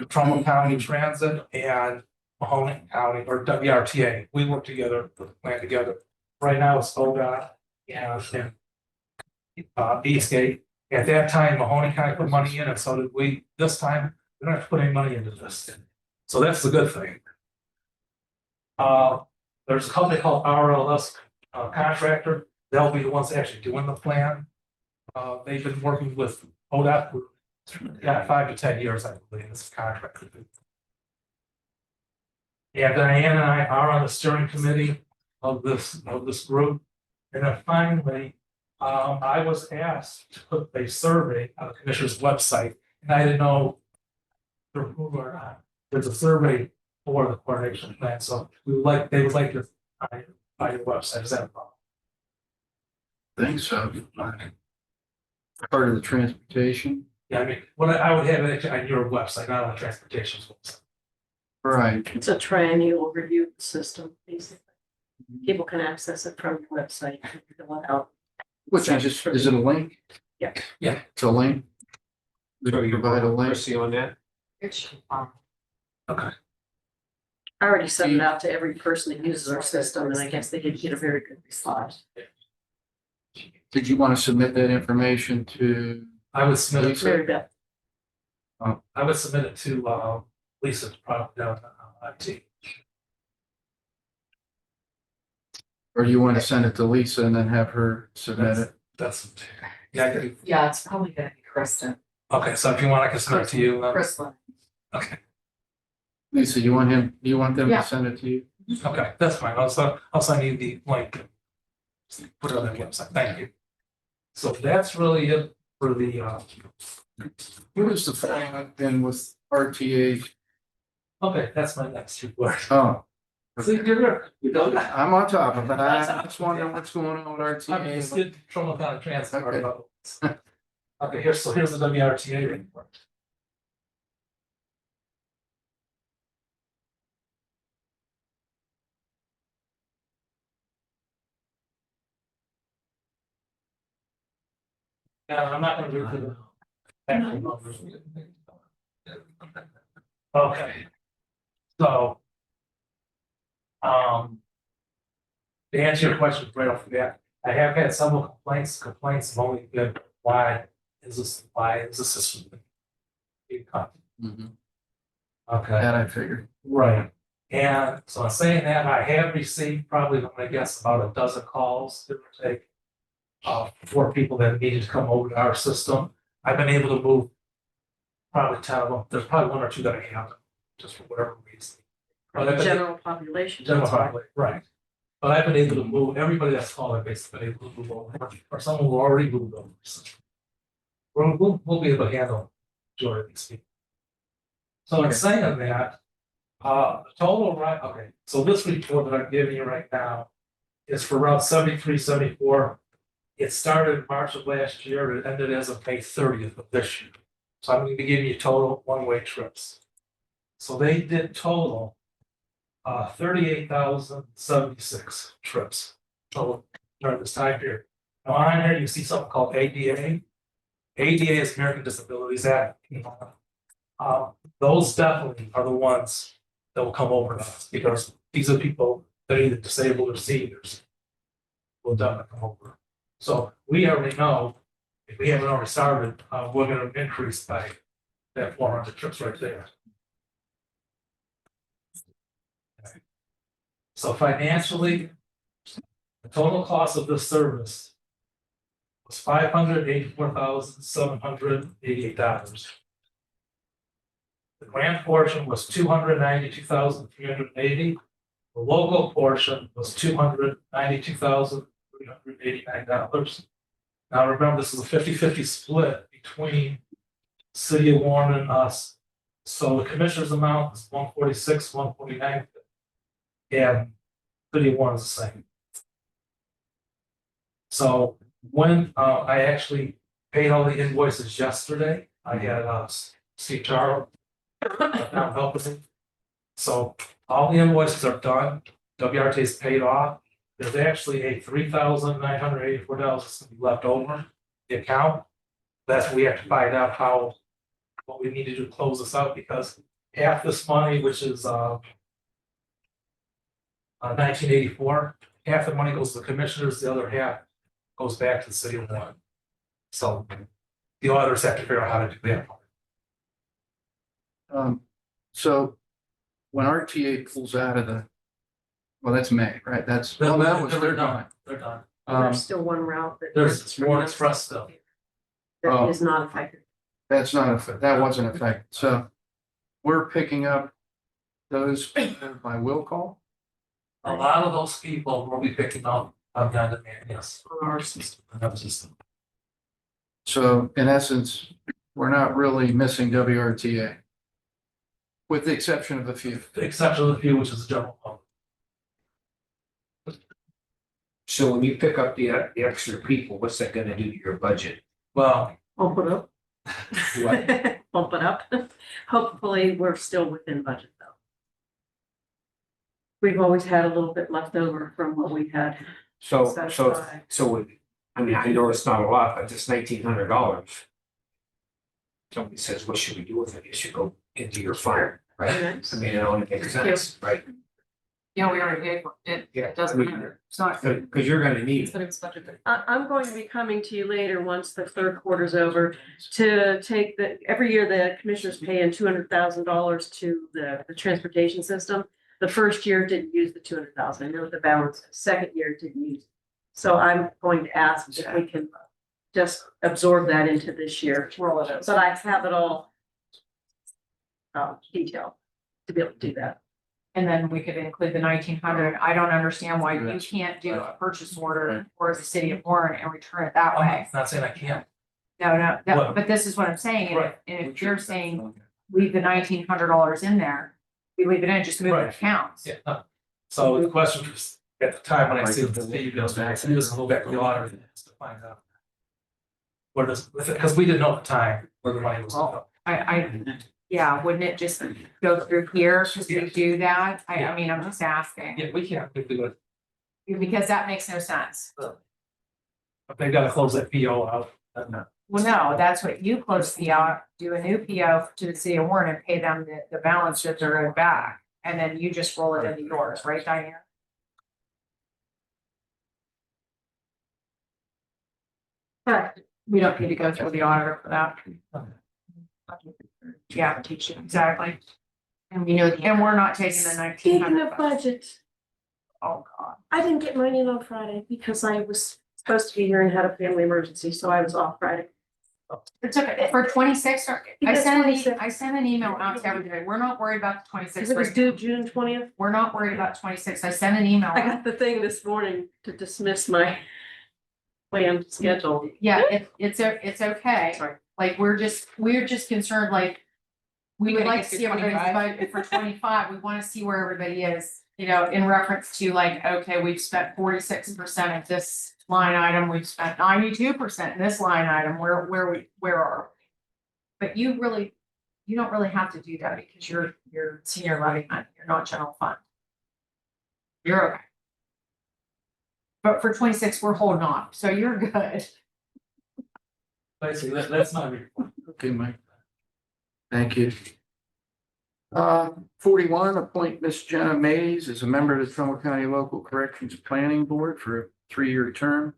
Trumbull County Transit and Mahoney County or WRTA. We worked together, put the plan together. Right now, it's ODOT and Eastgate. At that time, Mahoney County put money in, and so did we. This time, we don't have to put any money into this. So that's the good thing. There's a company called RLS Contractor. They'll be the ones actually doing the plan. They've been working with ODOT for 5 to 10 years, I believe, this contract. And Diane and I are on the steering committee of this group. And then finally, I was asked to put a survey on the commissioner's website, and I didn't know who or not. There's a survey for the coordination plan, so they would like to buy your website. Is that a problem? Thanks, so. Part of the transportation. Yeah, I mean, what I would have it actually on your website, not on the transportation's website. Right. It's a triennial review system, basically. People can access it from your website. Fill it out. Which is it a link? Yeah. Yeah. It's a link. We So you provide a link. Mercy on that? Okay. I already sent it out to every person that uses our system, and I guess they did get a very good response. Did you want to submit that information to? I would submit it Mary to, Beth. I would submit it to Lisa, probably down IT. Or you want to send it to Lisa and then have her submit it? That's, yeah, Yeah, it's probably gonna be Kristen. okay, so if you want, I can submit it to you. Kristen. Okay, Lisa, you want them Yeah. to send it to you? okay, that's fine. I'll send you the link. Put it on the website. Thank you. So that's really it for the, What is the format then with RTA? okay, that's my next report. Oh, See, you're there. You know that. I'm on top of it. I just wondering what's going on with I mean, it's RTA. good Trumbull County Transit. Okay. Okay, here's the WRTA report. Now, I'm not gonna read through the actual numbers. Okay. So. To answer your question right off the bat, I have had several complaints have only been, why is this system? Mhm. Okay, That I figured. right, and so I'm saying that I have received probably, I guess, about a dozen calls, give or take. For people that needed to come over to our system, I've been able to move probably 10 of them, there's probably 1 or 2 that I haven't, just for whatever reason. But I've been- General population. General that's why. population, right. But I've been able to move, everybody that's called, I've basically been able to move over, or someone who already moved over. So we'll be able to handle majority of these people. So in saying that, the total, right, okay, so this report that I'm giving you right now is for Route 73, 74. It started in March of last year, it ended as of May 30th of this year. So I'm going to be giving you total one-way trips. So they did total 38,076 trips total during this time period. Now on here, you see something called ADA. ADA is American Disabilities Act. Those definitely are the ones that will come over to us, because these are people that are either disabled or seniors. Will definitely come over. So we already know, if we haven't already started, we're gonna increase by that 400 trips right there. So financially, the total cost of this service was $584,788. The grant portion was $292,380. The local portion was $292,389. Now remember, this is a 50-50 split between City of Warren and us. So the commissioner's amount is 146, 149. And City of Warren is the same. So when I actually paid all the invoices yesterday, I had Steve Charles now helping me. So all the invoices are done, WRT is paid off. There's actually a $3,984 that's gonna be left over in the account. That's, we have to find out how, what we need to do to close this out, because half this money, which is 1984, half the money goes to the commissioners, the other half goes back to the city of Warren. So the auditors have to figure out how to do that. So when RTA pulls out of the, well, that's May, right? That's, They're well, that was, they're they're done, done. they're done. There's still one route that. There's more express stuff. That is not affected. That's not, that wasn't affected. So we're picking up those by will call. A lot of those people will be picking up on demand, yes. On our system. Another system. So in essence, we're not really missing WRTA. With the exception of a few. The exception of the few, which is the general public. So when you pick up the extra people, what's that gonna do to your budget? Well, Bump it up. What? Bump it up. Hopefully, we're still within budget though. We've always had a little bit left over from what we had. So, set so, aside. so, I mean, I know it's not a lot, but it's $1,900. Somebody says, what should we do with it? It should go into your fire, right? Nice. I mean, it only makes sense, right? Yeah, we already paid for it. Yeah, It doesn't matter. It's not. Because you're gonna need It's it. what it was budgeted. I'm going to be coming to you later, once the third quarter's over, to take every year the commissioners pay in $200,000 to the transportation system. The first year didn't use the 200,000, I know the balance, second year didn't use. So I'm going to ask if we can just absorb that into this year, roll it up, but I have it all detailed to be able to do that. And then we could include the 1,900. I don't understand why you can't do a purchase order for the city of Warren and return it that way. I'm not saying I can't. No, What? but this is what I'm saying. Right. And if you're saying leave the $1,900 in there, we leave it in, just move the Right. accounts. Yeah. So the question was, at the time when I see the fee bills back, and it was a little back to the auditor to find out. What is, because we didn't know at the time where the money was going. Yeah, wouldn't it just go through here? Cause we do that. I mean, I'm just asking. Yeah, we can't, we do it. Because that makes no sense. But they've got to close that PO out. Well, no, that's what you close the out, do a new PO to the city of Warren and pay them the balance that they're owed back. And then you just roll it into yours, right, Diane? Correct. We don't need to go through the auditor for that. Yeah, teach you, exactly. And we know, and we're not taking the 1,900. budget, Oh, God. I didn't get mine in on Friday because I was supposed to be here and had a family emergency, so I was off Friday. It's okay, for 26, I Because sent 26. I sent an email out to everybody, we're not worried about the 26. It was due June 20th. We're not worried about 26, I sent an email. I out. got the thing this morning to dismiss my planned schedule. Yeah, it's okay. Sorry. Like, we're just concerned, like, we would We're gonna like get to through see everybody's 25. budget for 25, we wanna see where everybody is. You know, in reference to like, okay, we've spent 46% of this line item, we've spent 92% in this line item, where are we? But you don't really have to do that because you're senior levy money, you're not general fund. You're okay. But for 26, we're holding on, so you're good. Basically, that's not. Okay, Mike. Thank you. 41, appoint Miss Jenna Mays as a member of the Trumbull County Local Corrections Planning Board for a 3-year term.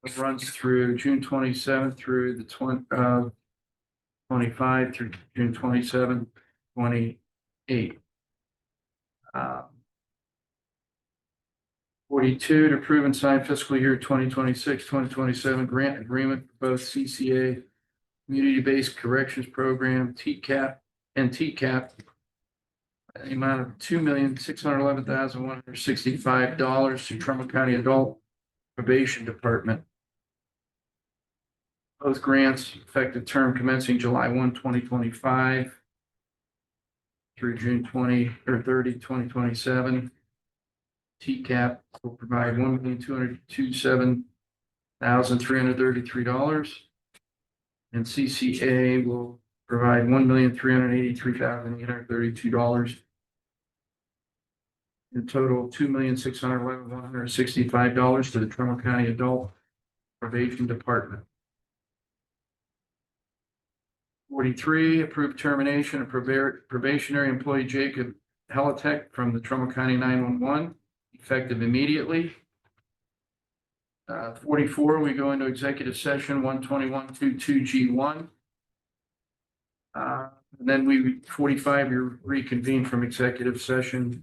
It runs through June 27th through the 25 through June 27, 28. 42, to approve and sign fiscal year 2026-2027 grant agreement for both CCA Community-Based Corrections Program, TCAP, and TCAP. The amount of $2,611,165 to Trumbull County Adult Probation Department. Both grants effective term commencing July 1, 2025 through June 30, 2027. TCAP will provide $1,227,333. And CCA will provide $1,383,832. In total, $2,611,165 to the Trumbull County Adult Probation Department. 43, approved termination of probationary employee Jacob Helitek from the Trumbull County 911, effective immediately. 44, we go into executive session 121.22G1. Then 45, you reconvene from executive session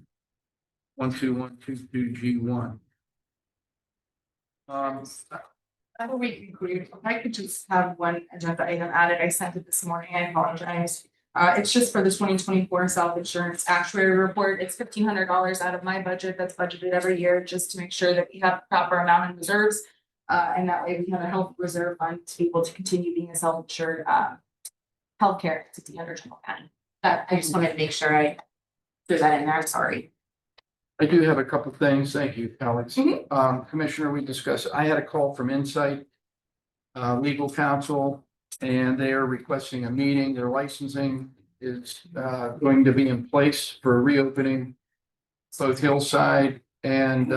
121.22G1. Before we conclude, if I could just have one agenda item added, I sent it this morning, I apologize. It's just for the 2024 self-insurance actuary report. It's $1,500 out of my budget that's budgeted every year, just to make sure that we have the proper amount in reserves. And that way we have a health reserve fund to be able to continue being a self-insured healthcare entity under Trumbull County. That I just wanted to make sure I threw that in there, I'm sorry. I do have a couple of things. Thank you, Alex. Mhm. Commissioner, we discussed, I had a call from Insight legal counsel, and they are requesting a meeting. Their licensing is going to be in place for reopening both Hillside and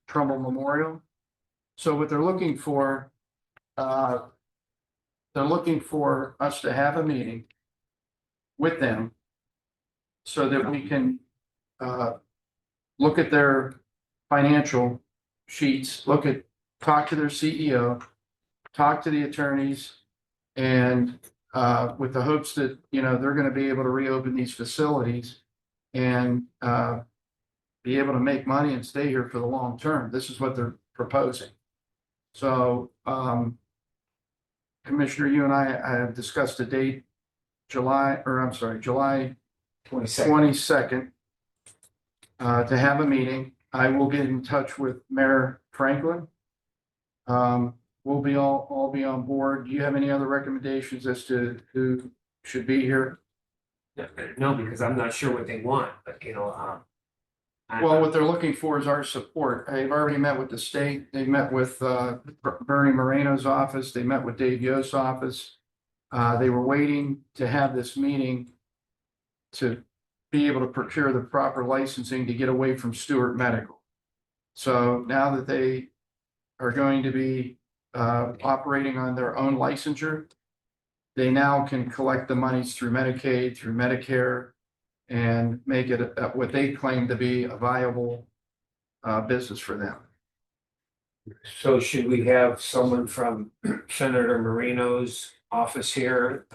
Trumbull Memorial. So what they're looking for us to have a meeting with them so that we can look at their financial sheets, talk to their CEO, talk to the attorneys, and with the hopes that, they're going to be able to reopen these facilities and be able to make money and stay here for the long term. This is what they're proposing. So, Commissioner, you and I have discussed a date, July 22nd, to have a meeting. I will get in touch with Mayor Franklin. We'll be all be on board. Do you have any other recommendations as to who should be here? No, because I'm not sure what they want, but Well, what they're looking for is our support. They've already met with the state. They met with Bernie Moreno's office. They met with Dave Yost's office. They were waiting to have this meeting to be able to procure the proper licensing to get away from Stewart Medical. So now that they are going to be operating on their own licensure, they now can collect the monies through Medicaid, through Medicare, and make it what they claim to be a viable business for them. So should we have someone from Senator Moreno's office here,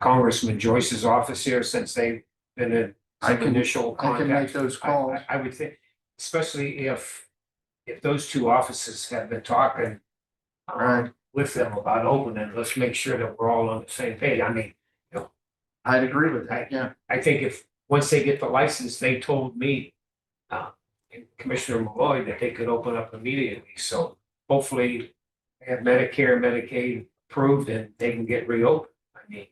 Congressman Joyce's office here, since they've been in some initial I can make contact? those calls. I would think, especially if those two offices have been talking Right. with them about opening, let's make sure that we're all on the same page. I mean, I'd agree with that, yeah. I think if, once they get the license, they told me, and Commissioner Malloy, that they could open up immediately. So hopefully they have Medicare, Medicaid approved and they can get reopened. I mean,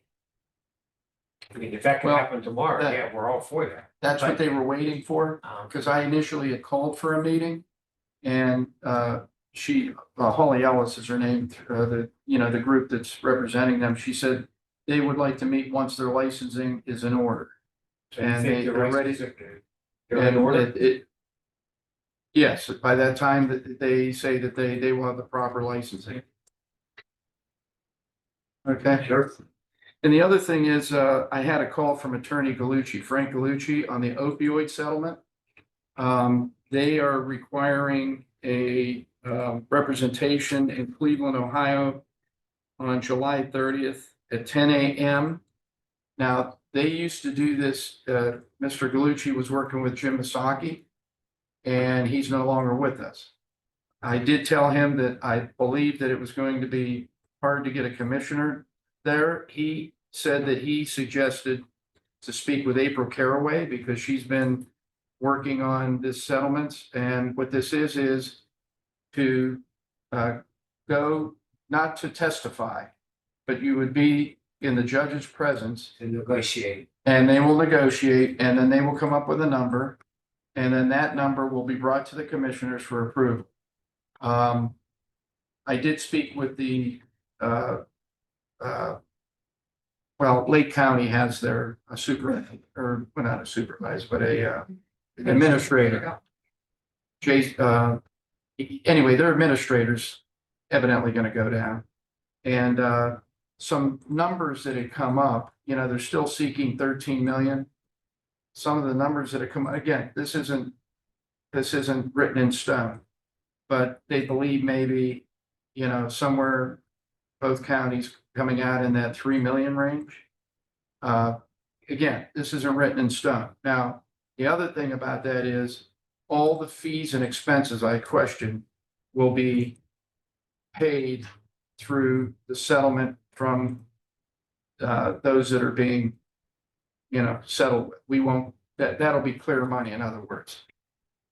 if that can happen tomorrow, yeah, we're all for that. That's what they were waiting for, because I initially had called for a meeting. And Holly Ellis is her name, the group that's representing them. She said they would like to meet once their licensing is in order. And they're ready. They're in order. Yes, by that time that they say that they will have the proper licensing. Okay. Sure. And the other thing is, I had a call from Attorney Frank Gallucci, on the opioid settlement. They are requiring a representation in Cleveland, Ohio on July 30th at 10 a.m. Now, they used to do this, Mr. Gallucci was working with Jim Misaki, and he's no longer with us. I did tell him that I believed that it was going to be hard to get a commissioner there. He said that he suggested to speak with April Caraway because she's been working on this settlement. And what this is to go, not to testify, but you would be in the judge's presence. To negotiate. And they will negotiate, and then they will come up with a number. And then that number will be brought to the commissioners for approval. I did speak with the, well, Lake County has their supervisor, or well, not a supervisor, but a administrator. Anyway, their administrators evidently gonna go down. And some numbers that had come up, you know, they're still seeking 13 million. Some of the numbers that have come, again, this isn't written in stone. But they believe maybe, you know, somewhere both counties coming out in that 3 million range. Again, this isn't written in stone. Now, the other thing about that is all the fees and expenses I question will be paid through the settlement from those that are being, you know, settled with. We won't, that'll be clear money, in other words.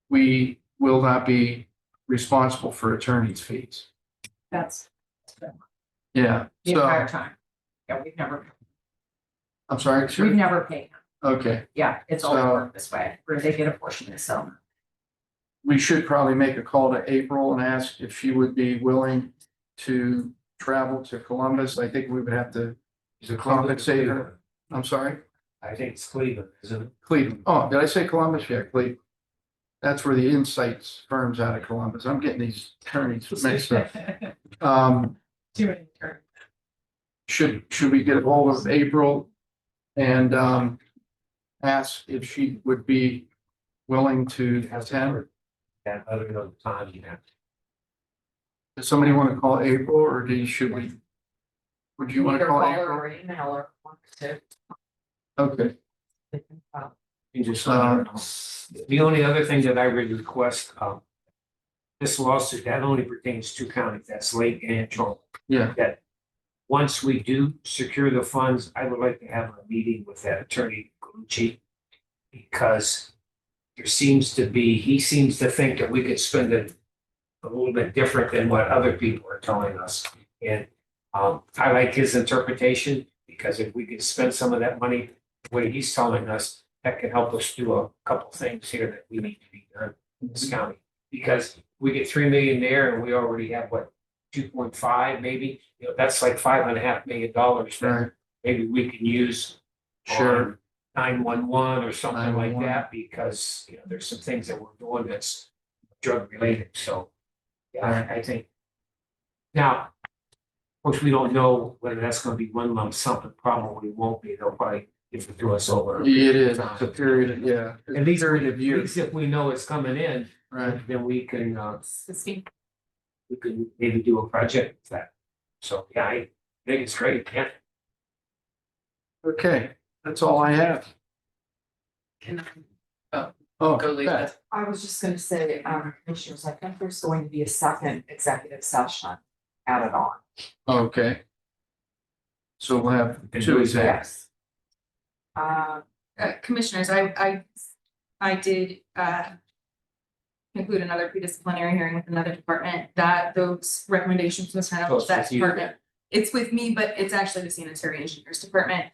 We will not be responsible for attorney's fees. That's Yeah, the so, entire time. Yeah, I'm sorry, we've sure, never paid. okay. Yeah, it's all So- worked this way, where they get a portion of the settlement. We should probably make a call to April and ask if she would be willing to travel to Columbus. I think we would have to compensate her. I'm sorry, I think it's Cleveland, isn't it? Cleveland. Oh, did I say Columbus? Yeah, Cleveland. That's where the Insights firm's out of Columbus. I'm getting these attorneys mixed up. Too many terms. Should we get a hold of April and ask if she would be willing to attend? And other than the time you have. Does somebody want to call April or should we? Would you want to Either call her April? or email her, one of Okay, the two. You just let her know. The only other thing that I would request, this lawsuit, that only pertains to counties, that's Lake and Trumbull. yeah, That once we do secure the funds, I would like to have a meeting with that attorney, Gucci. Because there seems to be, he seems to think that we could spend it a little bit different than what other people are telling us. And I like his interpretation, because if we could spend some of that money the way he's telling us, that can help us do a couple things here that we need to be done in this county. Because we get 3 million there and we already have what, 2.5 maybe, you know, that's like $5.5 million that right, maybe we can use sure. 911 or something like 911. that, because, you know, there's some things that we're doing that's drug related, so. Yeah, I think. Now, of course, we don't know whether that's gonna be one lump sum, it probably won't be, they'll probably give it to us over. It is, it's a period, yeah. At least, period of at years, least if we know it's coming in, right? then we can, Sixteen. we can maybe do a project with that. So, yeah, I think it's great, yeah. Okay, that's all I have. Can Oh, go leave Beth. it? I was just gonna say, commissioners, I think there's going to be a second executive session added on. Okay. So we'll have two executives. Yes. Commissioners, I did conclude another pre-disciplinary hearing with another department that those recommendations was sent out to that department. It's with me, but it's actually the sanitary engineers department.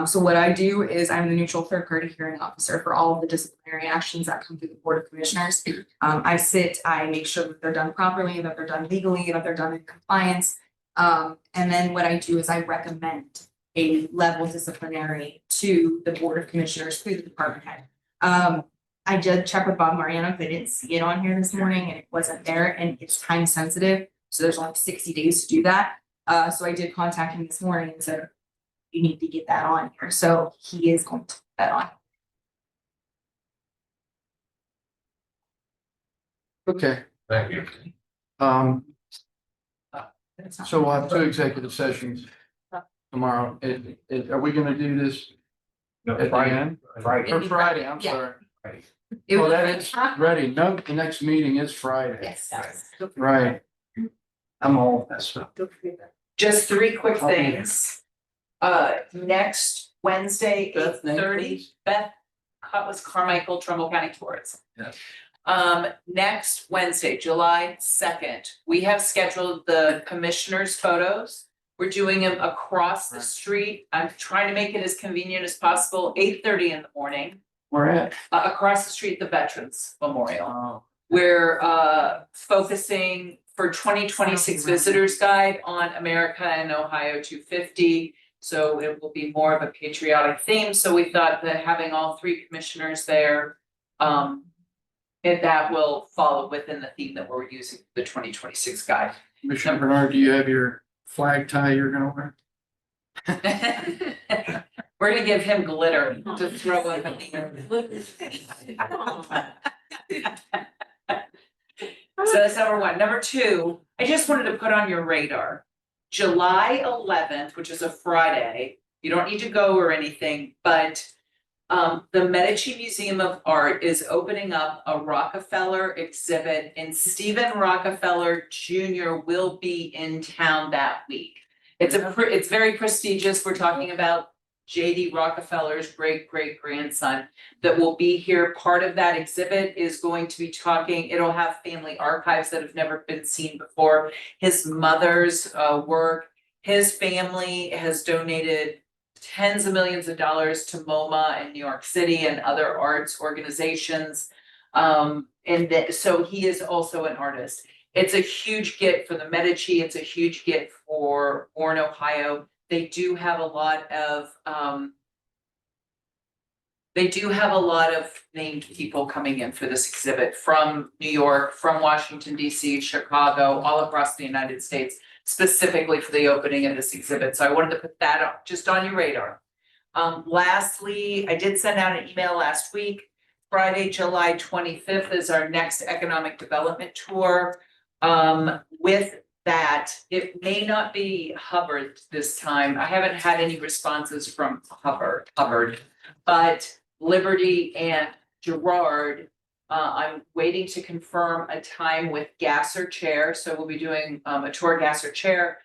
So what I do is I'm the neutral third party hearing officer for all of the disciplinary actions that come through the Board of Commissioners. I make sure that they're done properly, that they're done legally, that they're done in compliance. And then what I do is I recommend a level disciplinary to the Board of Commissioners through the department head. I did check with Bob Mariano because I didn't see it on here this morning and it wasn't there and it's time sensitive. So there's only 60 days to do that. So I did contact him this morning and said, you need to get that on here. So he is going to put that on. Okay, Thank you. so we'll have two executive sessions tomorrow. Are we gonna do this at the end? Friday. Or Friday, I'm Yeah. sorry. It Well, was- that is ready. No, the next meeting is Friday. Yes. Right. I'm all messed up. Just 3 quick Okay. things. Next Wednesday, Beth, name, 8:30, please. Beth Cutlass Carmichael, Trumbull County Tourism. Yes. Next Wednesday, July 2nd, we have scheduled the commissioners' photos. We're doing them across the street. I'm trying to make it as convenient as possible, 8:30 in the morning, We're at. across the street, the Veterans Memorial. We're focusing for 2026 visitors guide on America and Ohio 250. So it will be more of a patriotic theme. So we thought that having all three commissioners there, that will follow within the theme that we're using for the 2026 guide. Commissioner Bernard, do you have your flag tie you're gonna wear? We're gonna give him glitter to throw in. So that's number one. Number two, I just wanted to put on your radar. July 11th, which is a Friday, you don't need to go or anything, but the Medici Museum of Art is opening up a Rockefeller exhibit, and Stephen Rockefeller Jr. will be in town that week. It's very prestigious. We're talking about J.D. Rockefeller's great-great-grandson that will be here. Part of that exhibit is going to be talking, it'll have family archives that have never been seen before. His mother's work, his family has donated tens of millions of dollars to MoMA in New York City and other arts organizations. So he is also an artist. It's a huge get for the Medici. It's a huge get for Warren, Ohio. They do have a lot of named people coming in for this exhibit from New York, from Washington, DC, Chicago, all across the United States, specifically for the opening of this exhibit. So I wanted to put that up just on your radar. Lastly, I did send out an email last week. Friday, July 25th is our next economic development tour. With that, it may not be Hubbard this time. I haven't had any responses from Hubbard, but Liberty and Girard, I'm waiting to confirm a time with Gasser Chair. So we'll be doing a tour Gasser Chair.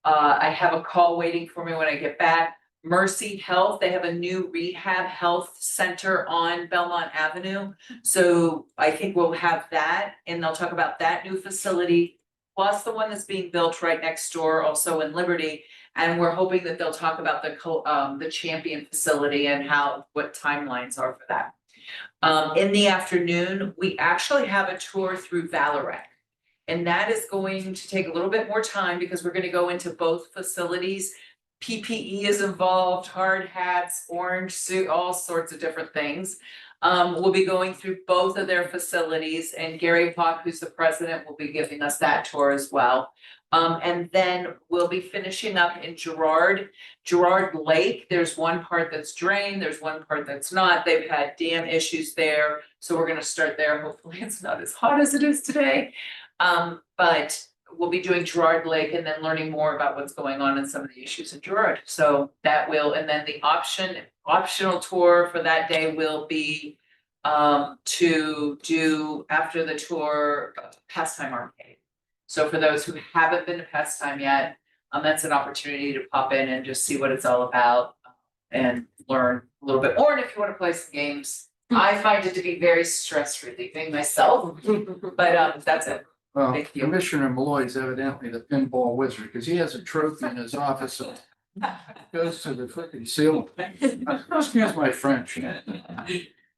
I have a call waiting for me when I get back. Mercy Health, they have a new rehab health center on Belmont Avenue. So I think we'll have that, and they'll talk about that new facility, plus the one that's being built right next door, also in Liberty. And we're hoping that they'll talk about the Champion facility and what timelines are for that. In the afternoon, we actually have a tour through Valorec. And that is going to take a little bit more time because we're going to go into both facilities. PPE is involved, hard hats, orange suit, all sorts of different things. We'll be going through both of their facilities, and Gary Pock, who's the president, will be giving us that tour as well. And then we'll be finishing up in Girard Lake. There's one part that's drained, there's one part that's not. They've had dam issues there, so we're going to start there. Hopefully it's not as hot as it is today. But we'll be doing Girard Lake and then learning more about what's going on in some of the issues in Girard. So that will, and then the optional tour for that day will be to do after the tour Pastime Arcade. So for those who haven't been to Pastime yet, that's an opportunity to pop in and just see what it's all about and learn a little bit more. And if you want to play some games, I find it to be very stress relieving myself, but that's it. Well, Thank you. Commissioner Malloy is evidently the pinball wizard, because he has a trophy in his office that goes to the freaking ceiling. Excuse my French.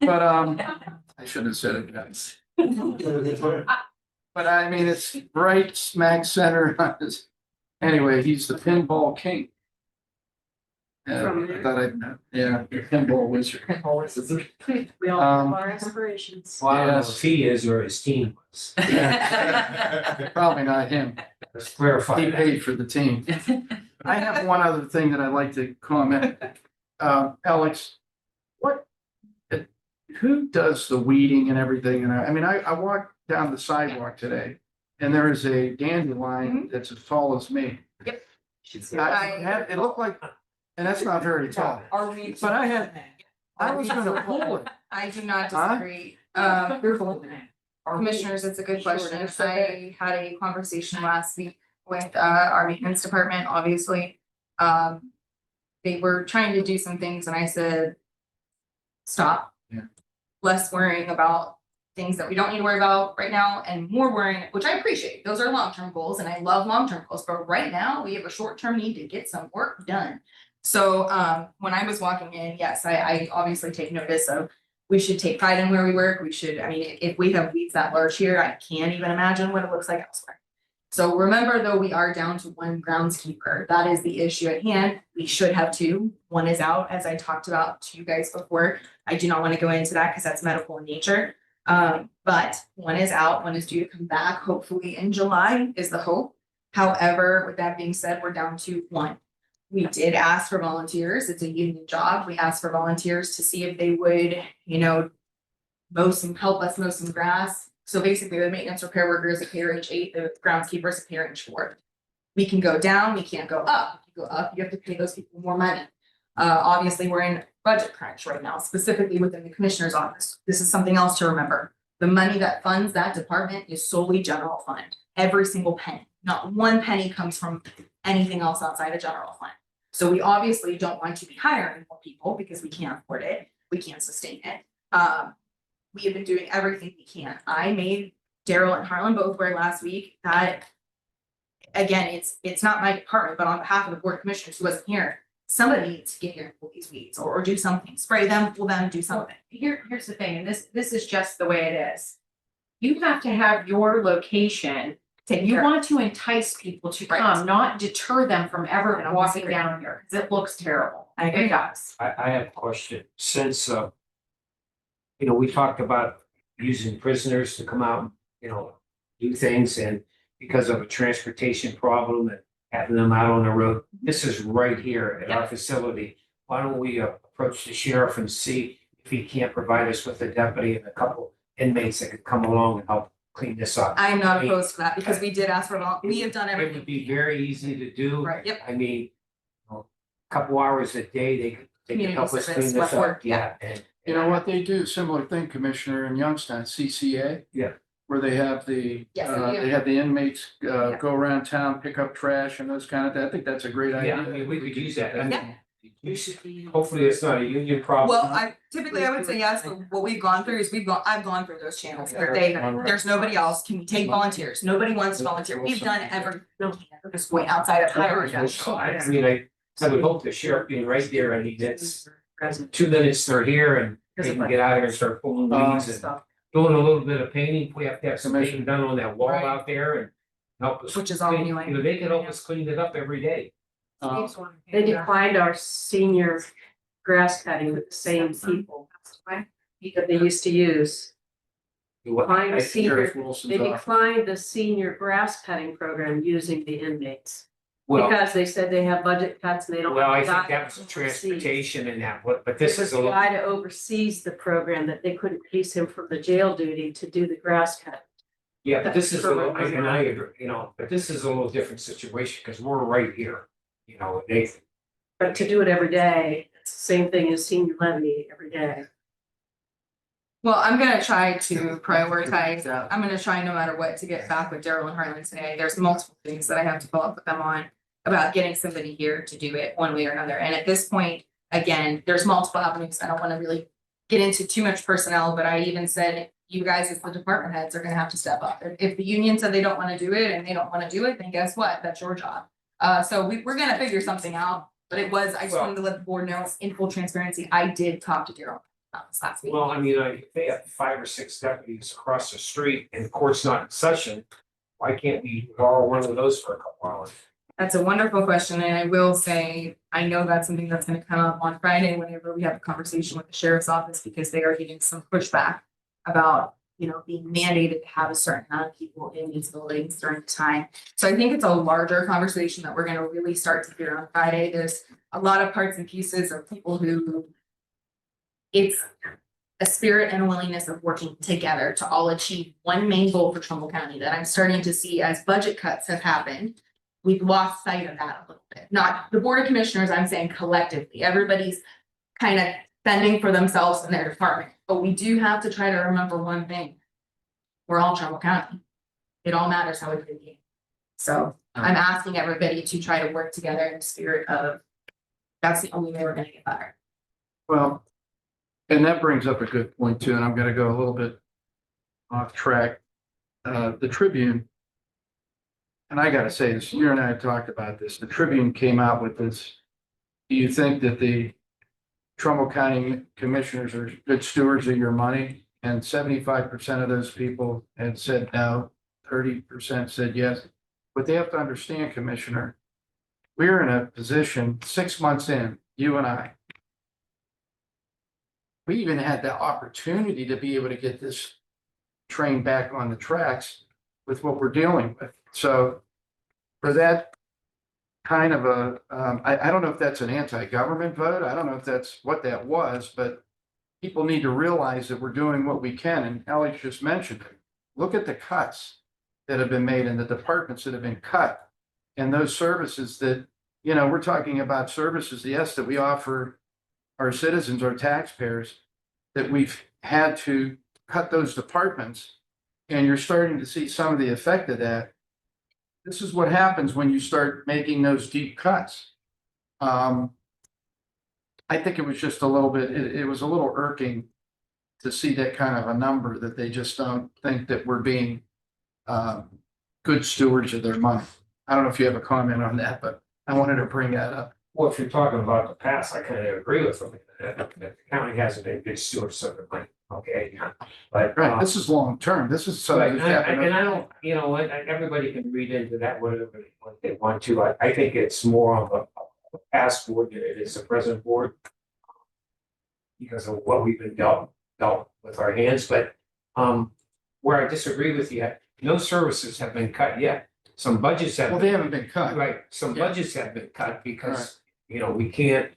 But I shouldn't have said it, guys. But I mean, it's right smack center. Anyway, he's the pinball king. I thought I'd know. Yeah, the pinball wizard. We all have our aspirations. Well, I don't know Yes. if he is or his team was. Probably not him. Let's clarify He that. paid for the team. I have one other thing that I'd like to comment. Alex, who does the weeding and everything? And I mean, I walked down the sidewalk today and there is a dandelion that's as tall as me. Yep. It looked like, and that's not very tall, Are we? but I was gonna pull it. I do not Huh? disagree. Commissioners, it's a good question. I had a conversation last week with our maintenance department, obviously. They were trying to do some things and I said, stop. Yeah. Less worrying about things that we don't need to worry about right now and more worrying, which I appreciate. Those are long-term goals and I love long-term goals, but right now we have a short-term need to get some work done. So when I was walking in, yes, I obviously take notice of We should take pride in where we work. We should, I mean, if we have weeds that large here, I can't even imagine what it looks like elsewhere. So remember, though, we are down to one groundskeeper. That is the issue at hand. We should have two. One is out, as I talked about to you guys before. I do not want to go into that because that's medical in nature. But one is out, one is due to come back, hopefully in July is the hope. However, with that being said, we're down to one. We did ask for volunteers. It's a union job. We asked for volunteers to see if they would, help us mow some grass. So basically, the maintenance repair worker is a pay range 8, the groundskeeper is a pay range 4. We can go down, we can't go up. If you go up, you have to pay those people more money. Obviously, we're in budget crunch right now, specifically within the commissioner's office. This is something else to remember. The money that funds that department is solely general fund. Every single penny. Not one penny comes from anything else outside of general fund. So we obviously don't want to be hiring more people because we can't afford it. We can't sustain it. We have been doing everything we can. I made Daryl and Harlan both wear last week. That, again, it's not my department, but on behalf of the board of commissioners who wasn't here, somebody needs to get here and pull these weeds or do something. Spray them, pull them, do something. Here's the thing, and this is just the way it is. You have to have your location. You want to entice people to come, not deter them from ever walking down here, because it looks terrible. It does. I have a question. Since, we talked about using prisoners to come out, do things, and because of a transportation problem and having them out on the road, this is right here at our facility. Why don't we approach the sheriff and see if he can't provide us with a deputy and a couple inmates that could come along and help clean this up? I am not opposed to that because we did ask for we have done It everything. would be very easy to do. Right, yep. I mean, a couple hours a day, they can help us clean this up. Yeah. And You know what, they do, similar thing, Commissioner, in Youngstown, CCA. Yeah. Where they have the, Yes, they do. they have the inmates, Yeah. go around town, pick up trash and those kind of, I think that's a great idea. Yeah, I mean, we could use that. Yeah. Hopefully it's not a union problem. Well, I would say yes, but what we've gone through is I've gone through those channels, but there's nobody else. Can we take volunteers? Nobody wants to volunteer. We've done everything at this point outside of hiring. I mean, I would hope the sheriff being right there, I mean, it's 2 minutes they're here and they can get out here and start pulling weeds and doing a little bit of painting. We have to have some painting done on that wall out there and help us. Which is all clean- anyway. They can help us clean it up every day. They declined our senior grass cutting with the same people that they used to use. Declined the senior, they declined the senior grass cutting program using the inmates. Well, Because they said they have budget cuts and they don't. well, I have think a that was transportation and that, but this is a The little. guy that oversees the program that they couldn't piece him from the jail duty to do the grass cut. Yeah, but this is a little, That's and I agree, but this is a little different situation because we're right here. They, But to do it every day, it's the same thing as senior levy every day. Well, I'm gonna try to prioritize, I'm gonna try no matter what to get back with Daryl and Harlan today. There's multiple things that I have to follow up with them on. About getting somebody here to do it one way or another. And at this point, again, there's multiple avenues. I don't want to really get into too much personnel, but I even said, you guys as the department heads are gonna have to step up. If the union said they don't want to do it and they don't want to do it, then guess what? That's your job. So we're gonna figure something out, but I just wanted to let the board know in full transparency, I did talk to Daryl about this last week. well, I mean, if they have 5 or 6 deputies across the street and the court's not in session, why can't we borrow one of those for a couple hours? That's a wonderful question, and I will say, I know that's something that's gonna come up on Friday whenever we have a conversation with the sheriff's office, because they are getting some pushback about, being mandated to have a certain amount of people in these buildings during the time. So I think it's a larger conversation that we're gonna really start to hear on Friday. There's a lot of parts and pieces of people who it's a spirit and a willingness of working together to all achieve one main goal for Trumbull County that I'm starting to see as budget cuts have happened. We've lost sight of that a little bit. Not the board of commissioners, I'm saying collectively, everybody's kind of fending for themselves in their department. But we do have to try to remember one thing. We're all Trumbull County. It all matters how we play the game. So I'm asking everybody to try to work together in the spirit of, that's the only way we're gonna get better. Well, and that brings up a good point too, and I'm gonna go a little bit off track. The Tribune. And I gotta say this, you and I have talked about this. The Tribune came out with this. Do you think that the Trumbull County Commissioners are good stewards of your money, and 75% of those people had said no, 30% said yes. But they have to understand, Commissioner, we're in a position 6 months in, you and I. We even had the opportunity to be able to get this train back on the tracks with what we're dealing with. So for that kind of a, I don't know if that's an anti-government vote. I don't know if that's what that was, but people need to realize that we're doing what we can. And Alex just mentioned it. Look at the cuts that have been made and the departments that have been cut. And those services that, you know, we're talking about services, yes, that we offer our citizens, our taxpayers, that we've had to cut those departments. And you're starting to see some of the effect of that. This is what happens when you start making those deep cuts. I think it was just a little bit, it was a little irking to see that kind of a number that they just don't think that we're being good stewards of their money. I don't know if you have a comment on that, but I wanted to bring that up. Well, if you're talking about the past, I kind of agree with them. That the county hasn't been good stewards of their money, okay? But. Right, this is long term. This is something Right, that's happened. and I don't, you know, what, everybody can read into that whatever they want to. I think it's more of a past board than it is a present board. Because of what we've been dealt with our hands, but where I disagree with you, no services have been cut yet. Some budgets have. Well, they haven't been cut. Right, some Yeah. budgets have been cut because, you know, we can't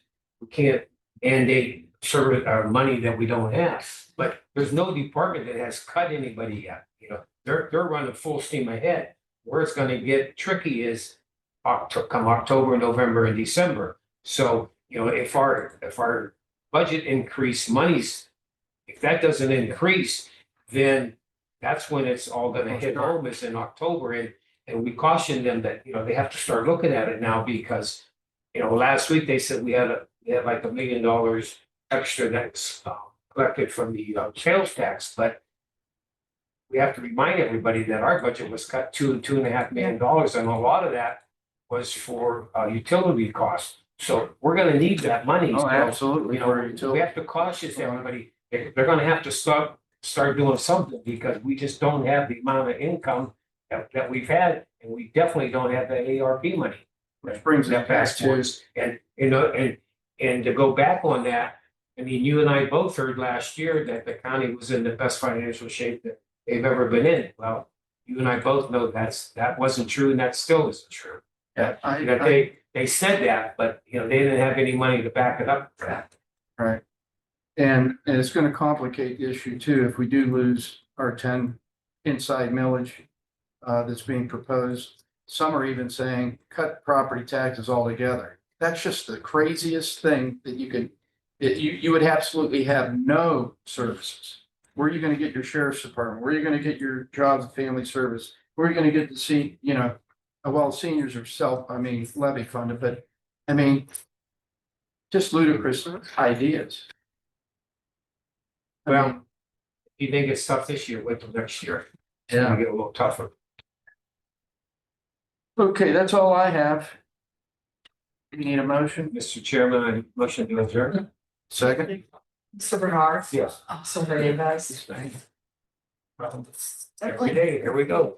mandate service or money that we don't have. But there's no department that has cut anybody yet, you know, they're running full steam ahead. Where it's gonna get tricky is come October, November, and December. So, you know, if our budget increase monies, if that doesn't increase, then that's when it's all gonna hit home is in October. And we caution them that, you know, they have to start looking at it now because, you know, last week they said we had like $1 million extra that's collected from the sales tax, but we have to remind everybody that our budget was cut $2.5 million, and a lot of that was for utility costs. So we're gonna need that money. Oh, So, absolutely. you know, we have to caution everybody, they're gonna have to start doing something because we just don't have the amount of income that we've had, and we definitely don't have the ARP money. Which brings it back to, And, you know, and to go back on that, I mean, you and I both heard last year that the county was in the best financial shape that they've ever been in. Well, you and I both know that wasn't true, and that still isn't true. yeah, You know, they said that, but, you know, they didn't have any money to back it up for that. right. And it's gonna complicate the issue too, if we do lose our 10 inside millage that's being proposed. Some are even saying cut property taxes altogether. That's just the craziest thing that you could, you would absolutely have no services. Where are you gonna get your sheriff's department? Where are you gonna get your jobs and family service? Where are you gonna get to see, you know, well, seniors are levy funded, but I mean, just ludicrous ideas. I Well, mean, you think it's tough this year, wait till next year. It's Yeah. gonna get a little tougher. okay, that's all I have. You need a motion? Mr. Chairman, I motion to adjourn. Second? Mr. Bernard. Yes. So very nice. Every day, here we go.